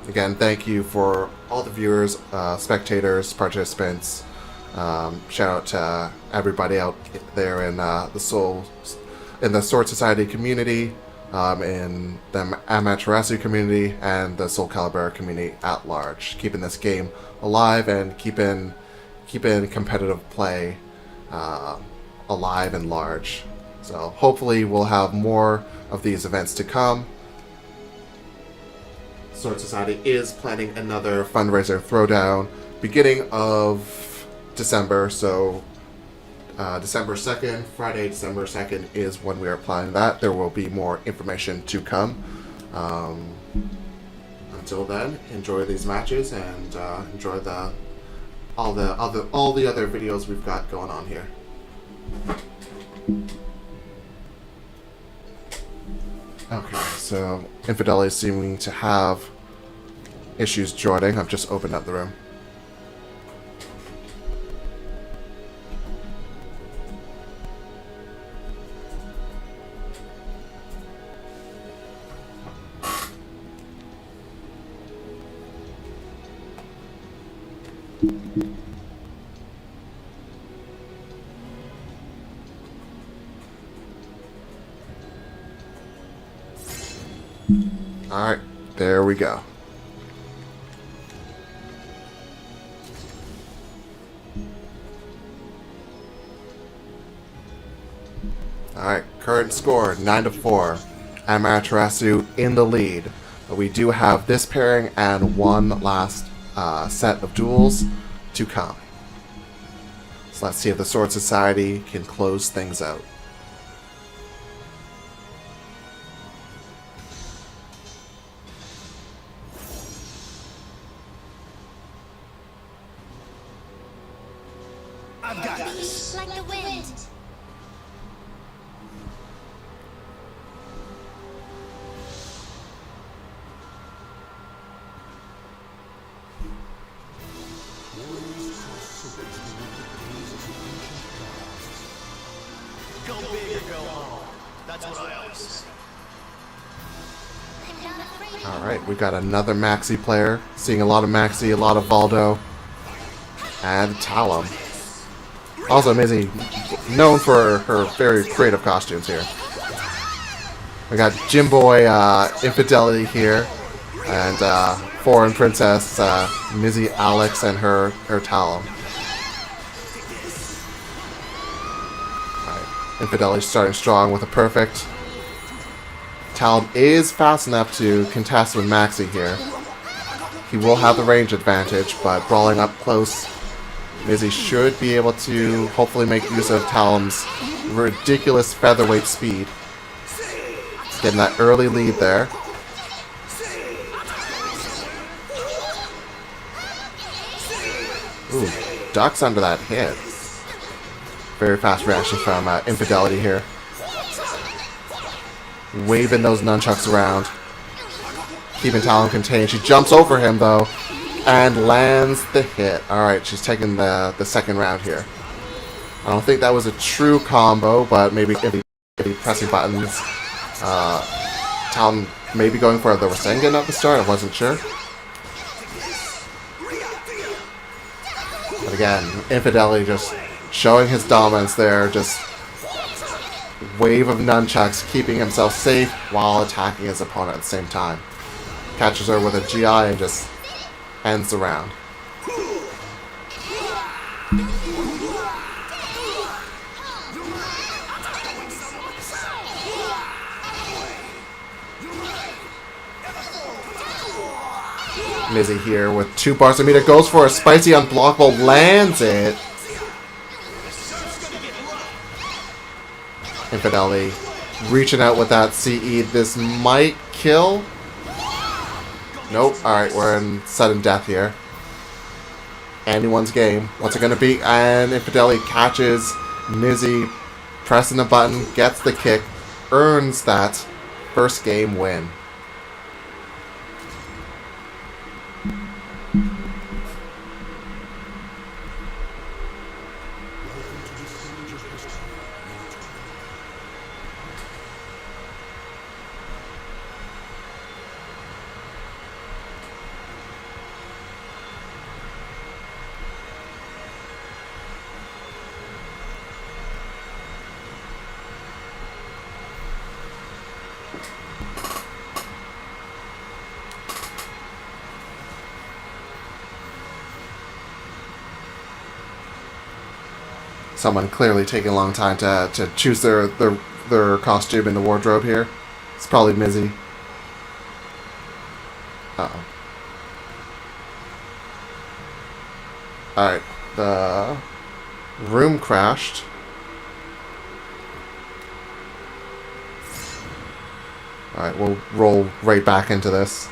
Again, thank you for all the viewers, spectators, participants. Shout out to everybody out there in the Sword Society community, in the Amaterasu community, and the Soul Calibur community at large, keeping this game alive and keeping competitive play alive and large. So hopefully we'll have more of these events to come. Sword Society is planning another fundraiser throwdown beginning of December, so December 2nd, Friday, December 2nd is when we are planning that. There will be more information to come. Until then, enjoy these matches and enjoy all the other videos we've got going on here. Okay, so Infidelity is seeming to have issues joining. I've just opened up the room. Alright, there we go. Alright, current score 9-4. Amaterasu in the lead. But we do have this pairing and one last set of duels to come. So let's see if the Sword Society can close things out. I've got this. Like the wind. Go big or go home. That's what I always say. Alright, we got another Maxi player. Seeing a lot of Maxi, a lot of Valdo. And Talum. Also Mizzy, known for her very creative costumes here. We got Jimboy Infidelity here. And Foreign Princess Mizzy Alex and her Talum. Alright, Infidelity starting strong with a perfect. Talum is fast enough to contest with Maxi here. He will have the range advantage, but brawling up close, Mizzy should be able to hopefully make use of Talum's ridiculous featherweight speed. Getting that early lead there. Ooh, ducks under that hit. Very fast reaction from Infidelity here. Waving those nunchucks around. Keeping Talum contained. She jumps over him though. And lands the hit. Alright, she's taking the second round here. I don't think that was a true combo, but maybe if he pressing buttons. Talum maybe going for the Rasengan at the start, I wasn't sure. But again, Infidelity just showing his dominance there, just wave of nunchucks, keeping himself safe while attacking his opponent at the same time. Catches her with a GI and just ends the round. Mizzy here with 2 bars of meter, goes for a spicy unblockable, lands it. Infidelity reaching out with that CE. This might kill. Nope. Alright, we're in sudden death here. Anyone's game. What's it going to be? And Infidelity catches Mizzy, pressing the button, gets the kick, earns that first game win. Someone clearly taking a long time to choose their costume in the wardrobe here. It's probably Mizzy. Uh-oh. Alright, the room crashed. Alright, we'll roll right back into this.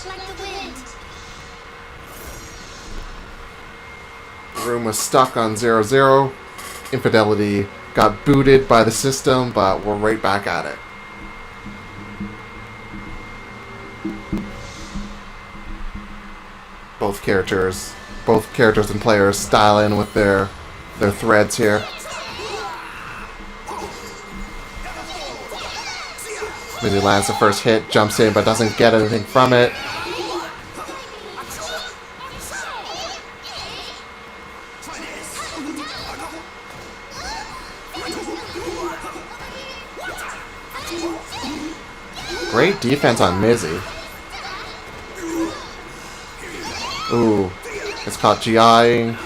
Like the wind. Room was stuck on 0-0. Infidelity got booted by the system, but we're right back at it. Both characters and players style in with their threads here. Mizzy lands the first hit, jumps in, but doesn't get anything from it. Great defense on Mizzy. Ooh, it's caught GIing.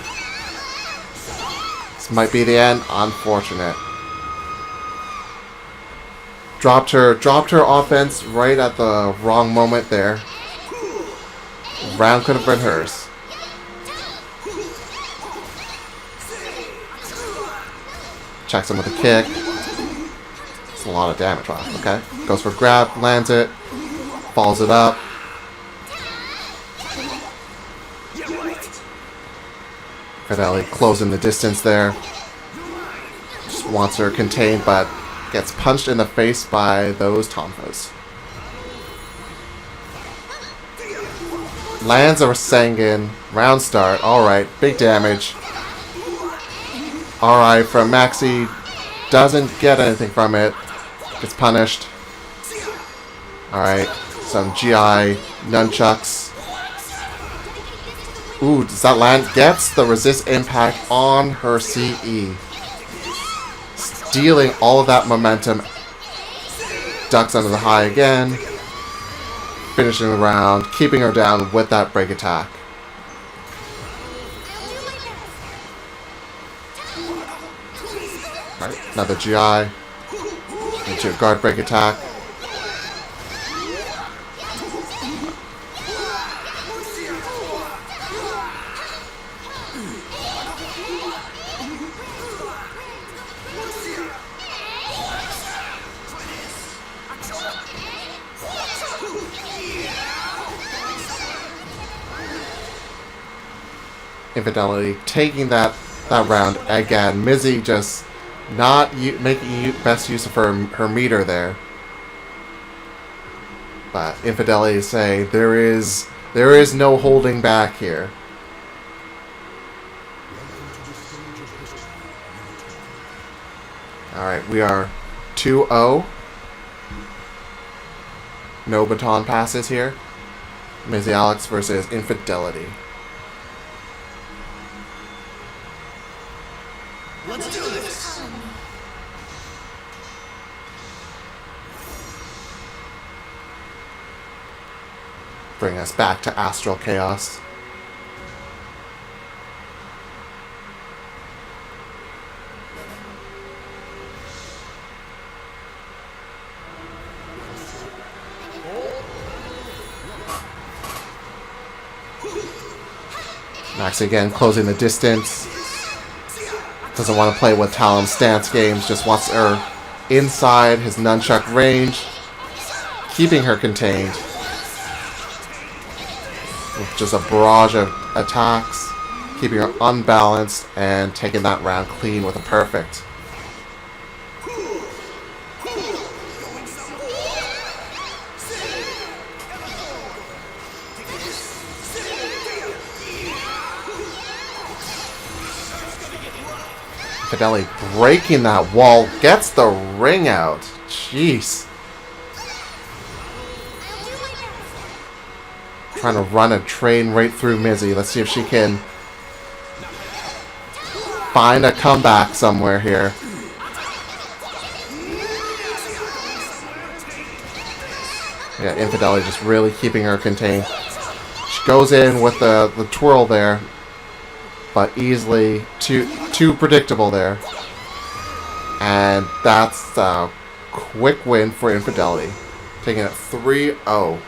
This might be the end. Unfortunate. Dropped her offense right at the wrong moment there. Round could have been hers. Checks him with a kick. It's a lot of damage. Wow. Okay. Goes for grab, lands it, follows it up. Fidelity closing the distance there. Just wants her contained, but gets punched in the face by those Tonfas. Lands a Rasengan. Round start. Alright, big damage. Alright, from Maxi. Doesn't get anything from it. Gets punished. Alright, some GI nunchucks. Ooh, does that land? Gets the resist impact on her CE. Stealing all of that momentum. Ducks under the high again. Finishing the round, keeping her down with that break attack. Alright, another GI. Into a guard break attack. Infidelity taking that round again. Mizzy just not making best use of her meter there. But Infidelity say there is no holding back here. Alright, we are 2-0. No baton passes here. Mizzy Alex versus Infidelity. Let's do this. Bring us back to Astral Chaos. Max again closing the distance. Doesn't want to play with Talon's stance games, just wants her inside his nunchuck range, keeping her contained. With just a barrage of attacks, keeping her unbalanced, and taking that round clean with a perfect. Fidelity breaking that wall, gets the ring out. Jeez. Trying to run a train right through Mizzy. Let's see if she can find a comeback somewhere here. Yeah, Infidelity just really keeping her contained. She goes in with the twirl there, but easily too predictable there. And that's a quick win for Infidelity, taking it 3-0.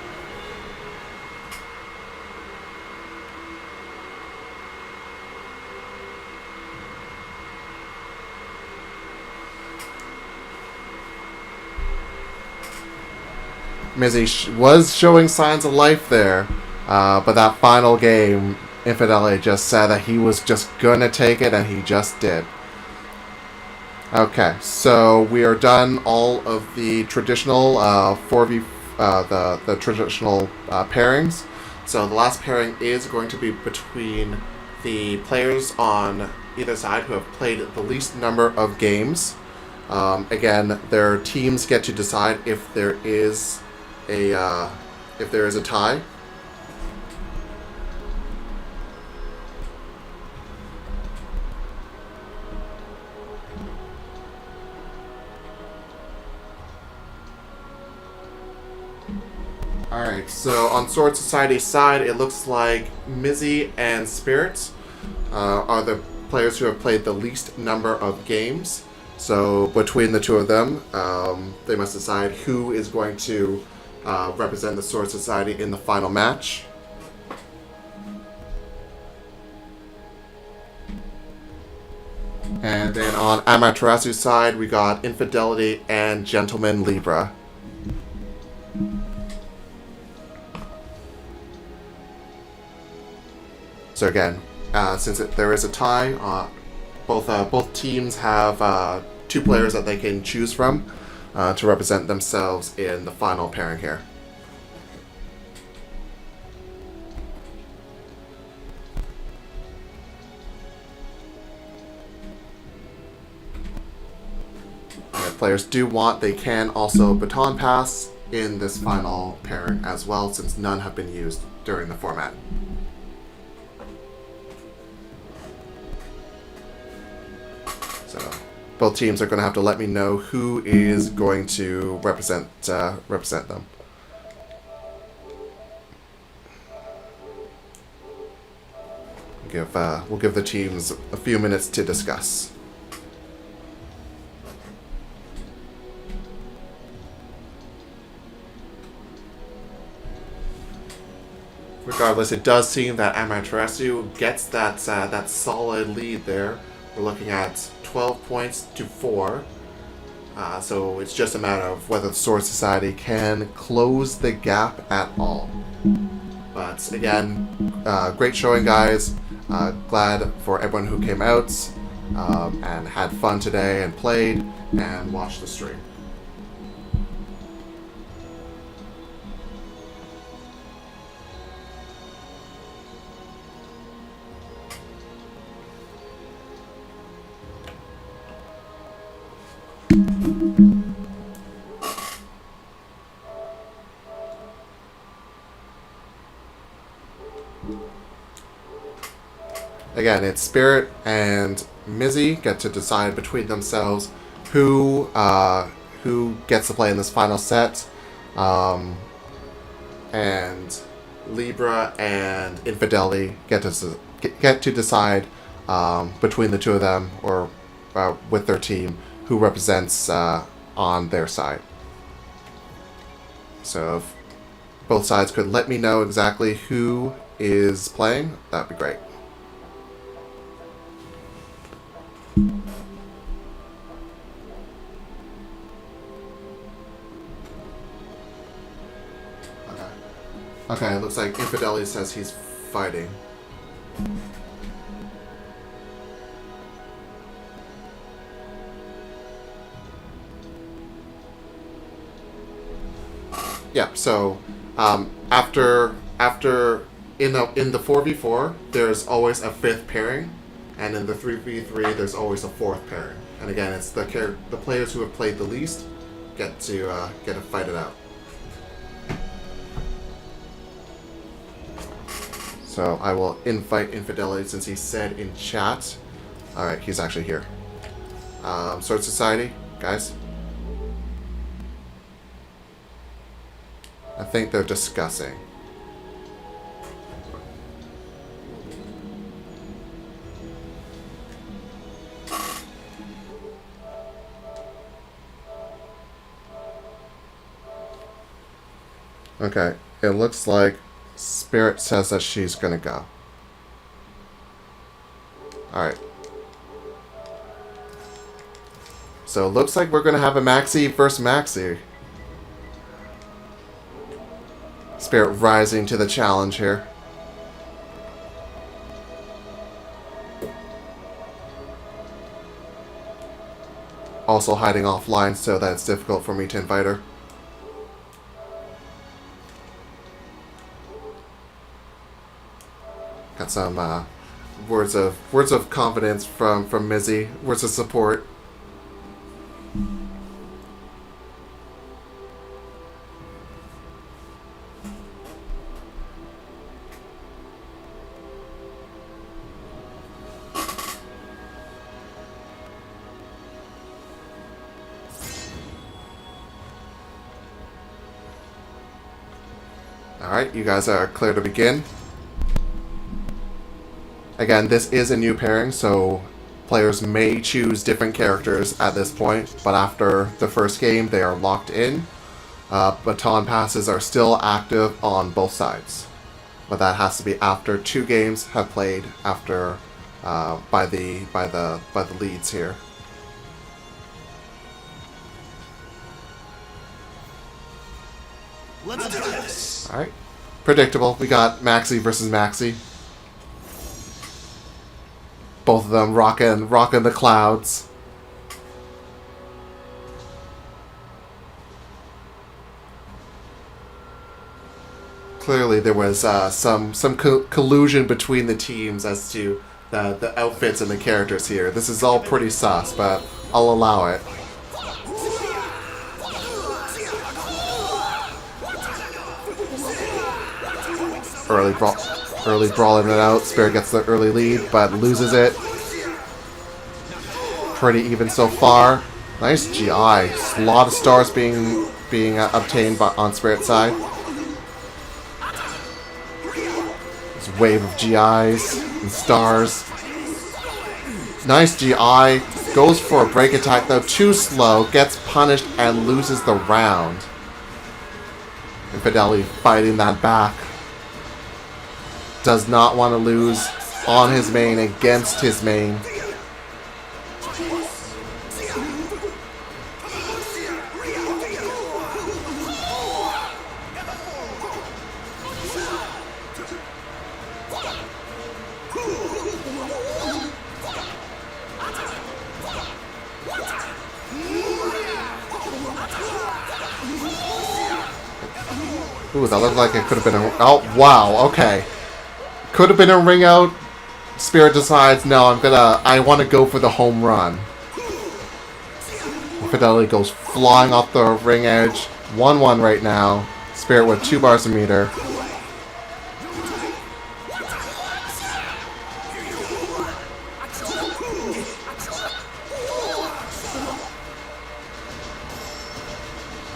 Mizzy was showing signs of life there, but that final game, Infidelity just said that he was just gonna take it, and he just did. Okay, so we are done all of the traditional 4v, the traditional pairings. So the last pairing is going to be between the players on either side who have played the least number of games. Again, their teams get to decide if there is a tie. Alright, so on Sword Society's side, it looks like Mizzy and Spirit are the players who have played the least number of games. So between the two of them, they must decide who is going to represent the Sword Society in the final match. And then on Amaterasu's side, we got Infidelity and Gentleman Libra. So again, since there is a tie, both teams have 2 players that they can choose from to represent themselves in the final pairing here. And if players do want, they can also baton pass in this final pairing as well, since none have been used during the format. So both teams are going to have to let me know who is going to represent them. We'll give the teams a few minutes to discuss. Regardless, it does seem that Amaterasu gets that solid lead there. We're looking at 12 points to 4. So it's just a matter of whether the Sword Society can close the gap at all. But again, great showing, guys. Glad for everyone who came out and had fun today and played and watched the stream. Again, it's Spirit and Mizzy get to decide between themselves who gets to play in this final set, and Libra and Infidelity get to decide between the two of them or with their team who represents on their side. So if both sides could let me know exactly who is playing, that'd be great. Okay, it looks like Infidelity says he's fighting. Yeah, so after in the 4v4, there's always a 5th pairing, and in the 3v3, there's always a 4th pairing. And again, it's the players who have played the least get to fight it out. So I will invite Infidelity, since he said in chat Alright, he's actually here. Sword Society, guys. I think they're discussing. Okay, it looks like Spirit says that she's gonna go. Alright. So it looks like we're gonna have a Maxi versus Maxi. Spirit rising to the challenge here. Also hiding offline so that it's difficult for me to invite her. Got some words of confidence from Mizzy. Words of support. Alright, you guys are clear to begin. Again, this is a new pairing, so players may choose different characters at this point, but after the first game, they are locked in. Baton passes are still active on both sides, but that has to be after 2 games have played after by the leads here. Let's do this. All right, predictable. We got Maxi versus Maxi. Both of them rocking the clouds. Clearly, there was some collusion between the teams as to the outfits and the characters here. This is all pretty sus, but I'll allow it. Early brawling it out. Spirit gets the early lead, but loses it. Pretty even so far. Nice GI. A lot of stars being obtained on Spirit's side. This wave of GIs and stars. Nice GI. Goes for a break attack though. Too slow. Gets punished and loses the round. Infidelity fighting that back. Does not want to lose on his main against his main. Ooh, that looked like it could have been a... Oh, wow, okay. Could have been a ring out. Spirit decides, no, I want to go for the home run. Fidelity goes flying off the ring edge. 1-1 right now. Spirit with 2 bars a meter.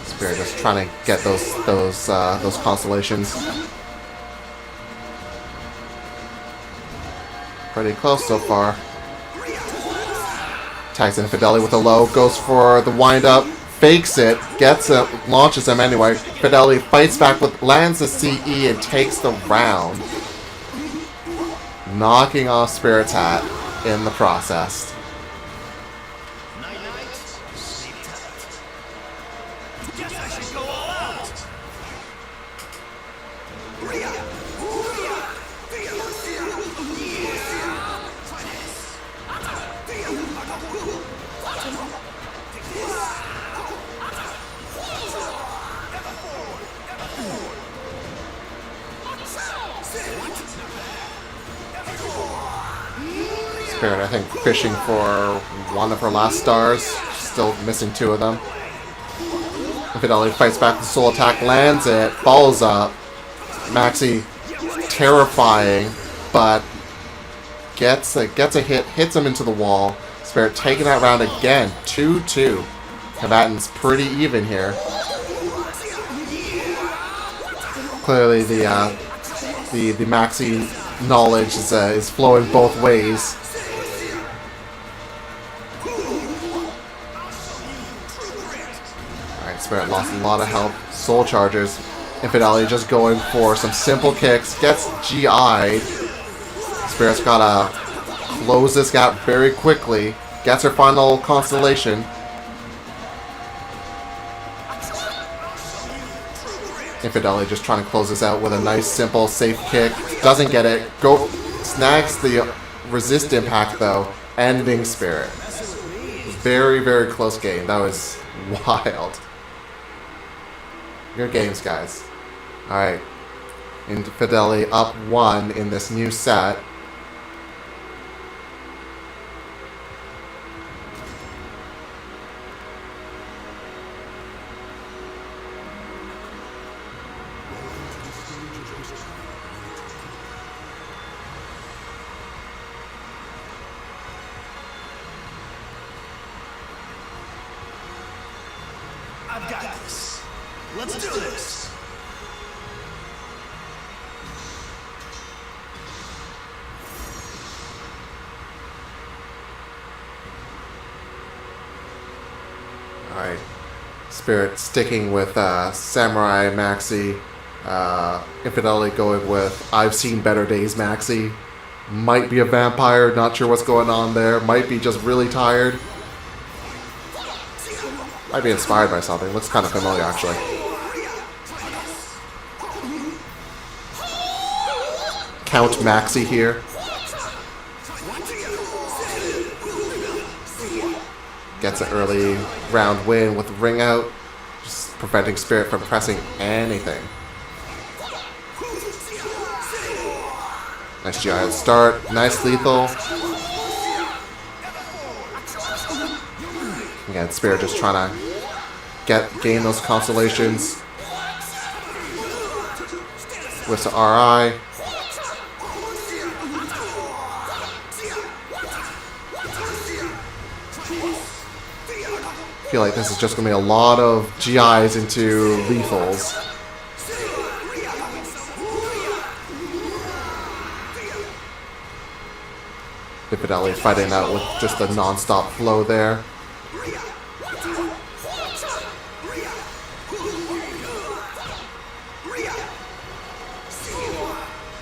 Spirit just trying to get those constellations. Pretty close so far. Tags in Fidelity with a low, goes for the wind-up, fakes it, gets it, launches him anyway. Fidelity fights back with, lands the CE and takes the round. Knocking off Spirit's hat in the process. Guess I should go all out. Spirit, I think, fishing for one of her last stars. Still missing 2 of them. Fidelity fights back with soul attack, lands it, follows up. Maxi, terrifying, but gets a hit, hits him into the wall. Spirit taking that round again. 2-2. Combatants pretty even here. Clearly the Maxi knowledge is flowing both ways. Alright, Spirit lost a lot of health. Soul charges. Infidelity just going for some simple kicks. Gets GI'd. Spirit's gotta close this gap very quickly. Gets her final constellation. Infidelity just trying to close this out with a nice, simple, safe kick. Doesn't get it. Snags the resist impact though, ending Spirit. Very, very close game. That was wild. Good games, guys. Alright. Infidelity up 1 in this new set. I've got this. Let's do this. Alright. Spirit sticking with Samurai Maxi. Infidelity going with I've Seen Better Days Maxi. Might be a vampire, not sure what's going on there. Might be just really tired. Might be inspired by something. Looks kind of familiar, actually. Count Maxi here. Gets an early round win with ring out. Just preventing Spirit from pressing anything. Nice GI at the start. Nice lethal. Again, Spirit just trying to gain those constellations with the RI. I feel like this is just going to be a lot of GIs into lethals. Infidelity fighting that with just a non-stop flow there.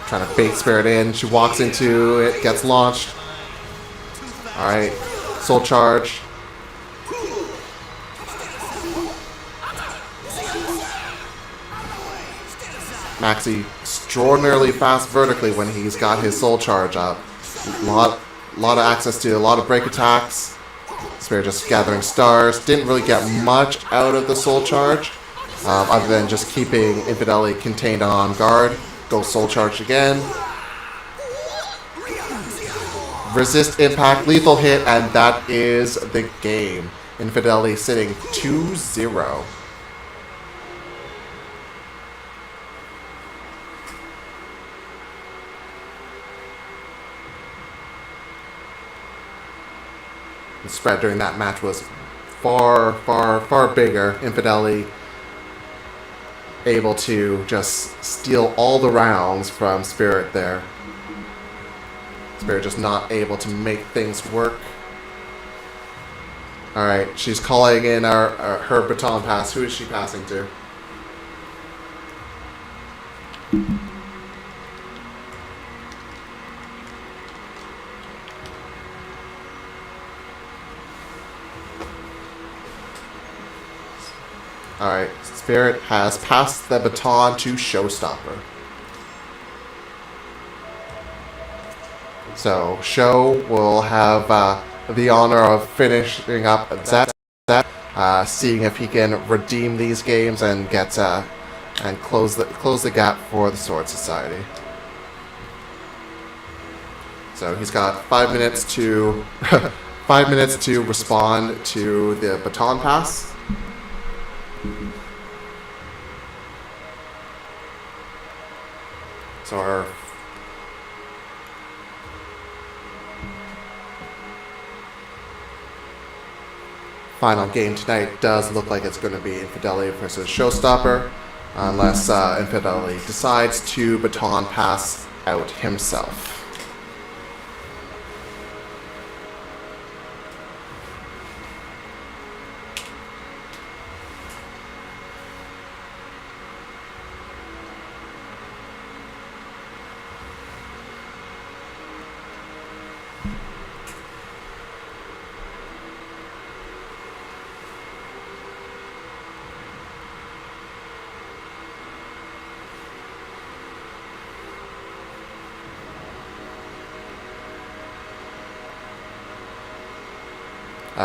Trying to bait Spirit in. She walks into it, gets launched. Alright. Soul charge. Maxi extraordinarily fast vertically when he's got his soul charge up. Lot of access to a lot of break attacks. Spirit just gathering stars. Didn't really get much out of the soul charge, other than just keeping Infidelity contained on guard. Go soul charge again. Resist impact, lethal hit, and that is the game. Infidelity sitting 2-0. The spread during that match was far, far, far bigger. Infidelity able to just steal all the rounds from Spirit there. Spirit just not able to make things work. Alright, she's calling in her baton pass. Who is she passing to? Alright, Spirit has passed the baton to Showstopper. So, Show will have the honor of finishing up that, seeing if he can redeem these games and get and close the gap for the Sword Society. So he's got 5 minutes to 5 minutes to respond to the baton pass. So final game tonight does look like it's going to be Infidelity versus Showstopper, unless Infidelity decides to baton pass out himself.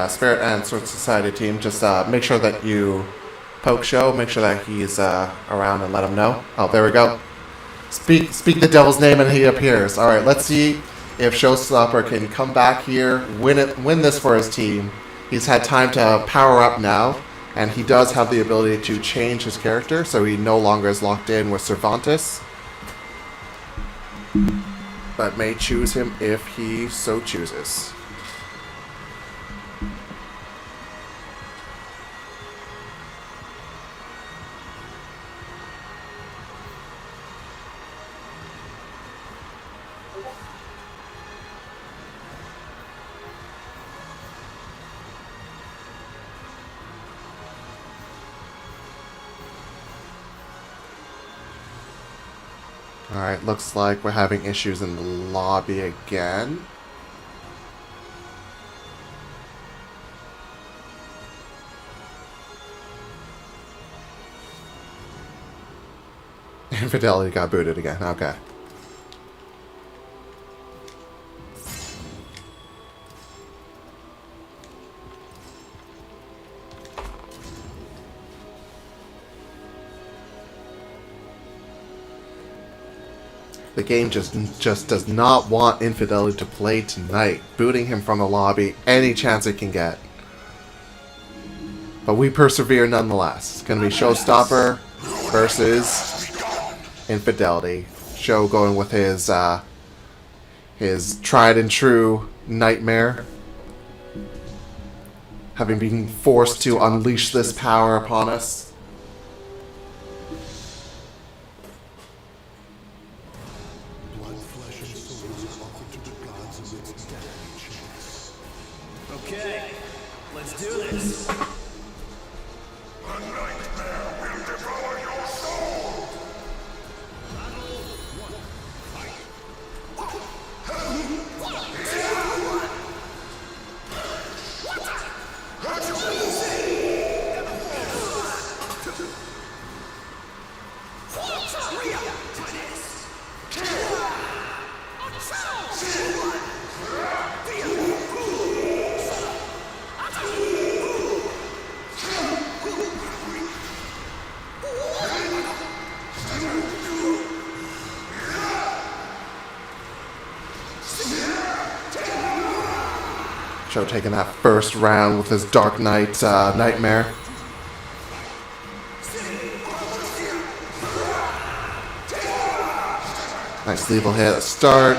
Spirit and Sword Society team, just make sure that you poke Show, make sure that he's around and let him know. Oh, there we go. Speak the devil's name and he appears. Alright, let's see if Showstopper can come back here, win this for his team. He's had time to power up now, and he does have the ability to change his character, so he no longer is locked in with Cervantes, but may choose him if he so chooses. Alright, looks like we're having issues in the lobby again. Infidelity got booted again, okay. The game just does not want Infidelity to play tonight, booting him from the lobby any chance it can get. But we persevere nonetheless. It's going to be Showstopper versus Infidelity. Show going with his tried and true Nightmare, having been forced to unleash this power upon us. Okay, let's do this. Show taking that first round with his Dark Knight Nightmare. Nice lethal hit at start.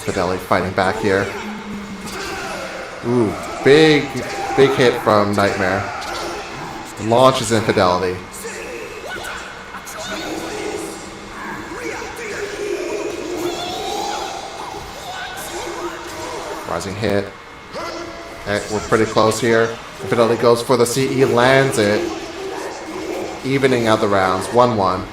Fidelity fighting back here. Ooh, big hit from Nightmare. Launches Infidelity. Rising hit. Okay, we're pretty close here. Infidelity goes for the CE, lands it. Evening out the rounds. 1-1.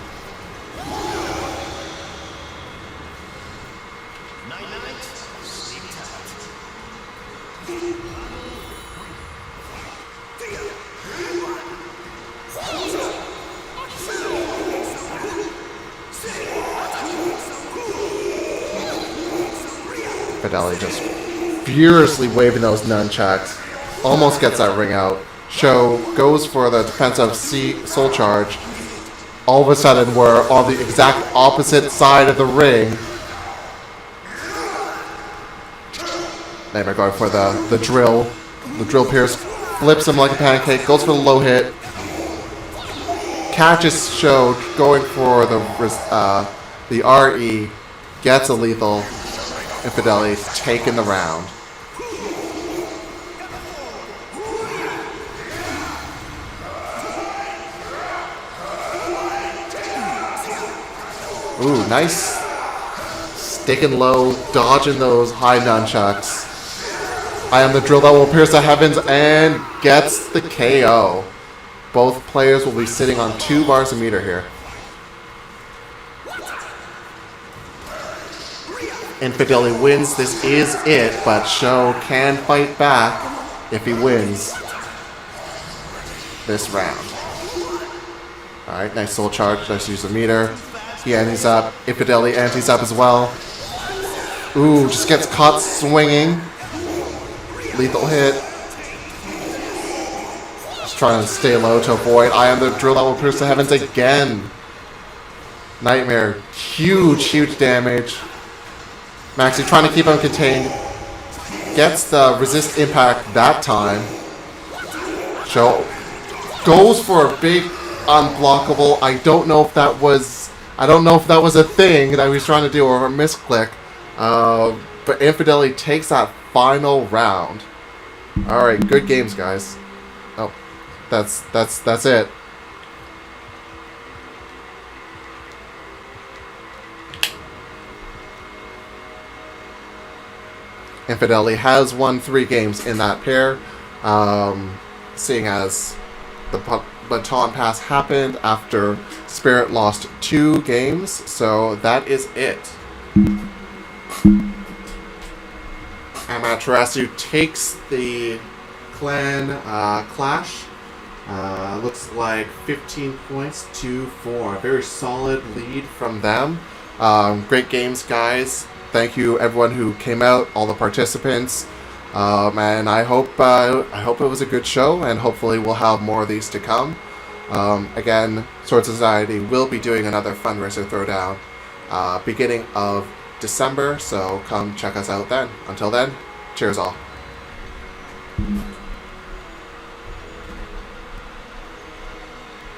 Fidelity just furiously waving those nunchucks. Almost gets that ring out. Show goes for the defensive soul charge. All of a sudden, we're on the exact opposite side of the ring. Nightmare going for the drill. The drill pierce flips him like a pancake. Goes for the low hit. Catches Show going for the RE. Gets a lethal. Infidelity taking the round. Ooh, nice. Sticking low, dodging those high nunchucks. I am the drill that will pierce the heavens and gets the KO. Both players will be sitting on 2 bars a meter here. Infidelity wins. This is it, but Sho can fight back if he wins this round. Alright, nice soul charge. Nice use of meter. He antes up. Infidelity antes up as well. Ooh, just gets caught swinging. Lethal hit. Just trying to stay low to avoid. I am the drill that will pierce the heavens again. Nightmare. Huge, huge damage. Maxi trying to keep him contained. Gets the resist impact that time. Sho goes for a big unblockable. I don't know if that was a thing that he was trying to do or a misclick. But Infidelity takes that final round. Alright, good games, guys. Oh, that's it. Infidelity has won 3 games in that pair, seeing as the baton pass happened after Spirit lost 2 games, so that is it. Amaterasu takes the clan clash. Looks like 15 points to 4. A very solid lead from them. Great games, guys. Thank you, everyone who came out, all the participants, and I hope it was a good show, and hopefully we'll have more of these to come. Again, Sword Society will be doing another fundraiser throwdown beginning of December, so come check us out then. Until then, cheers all.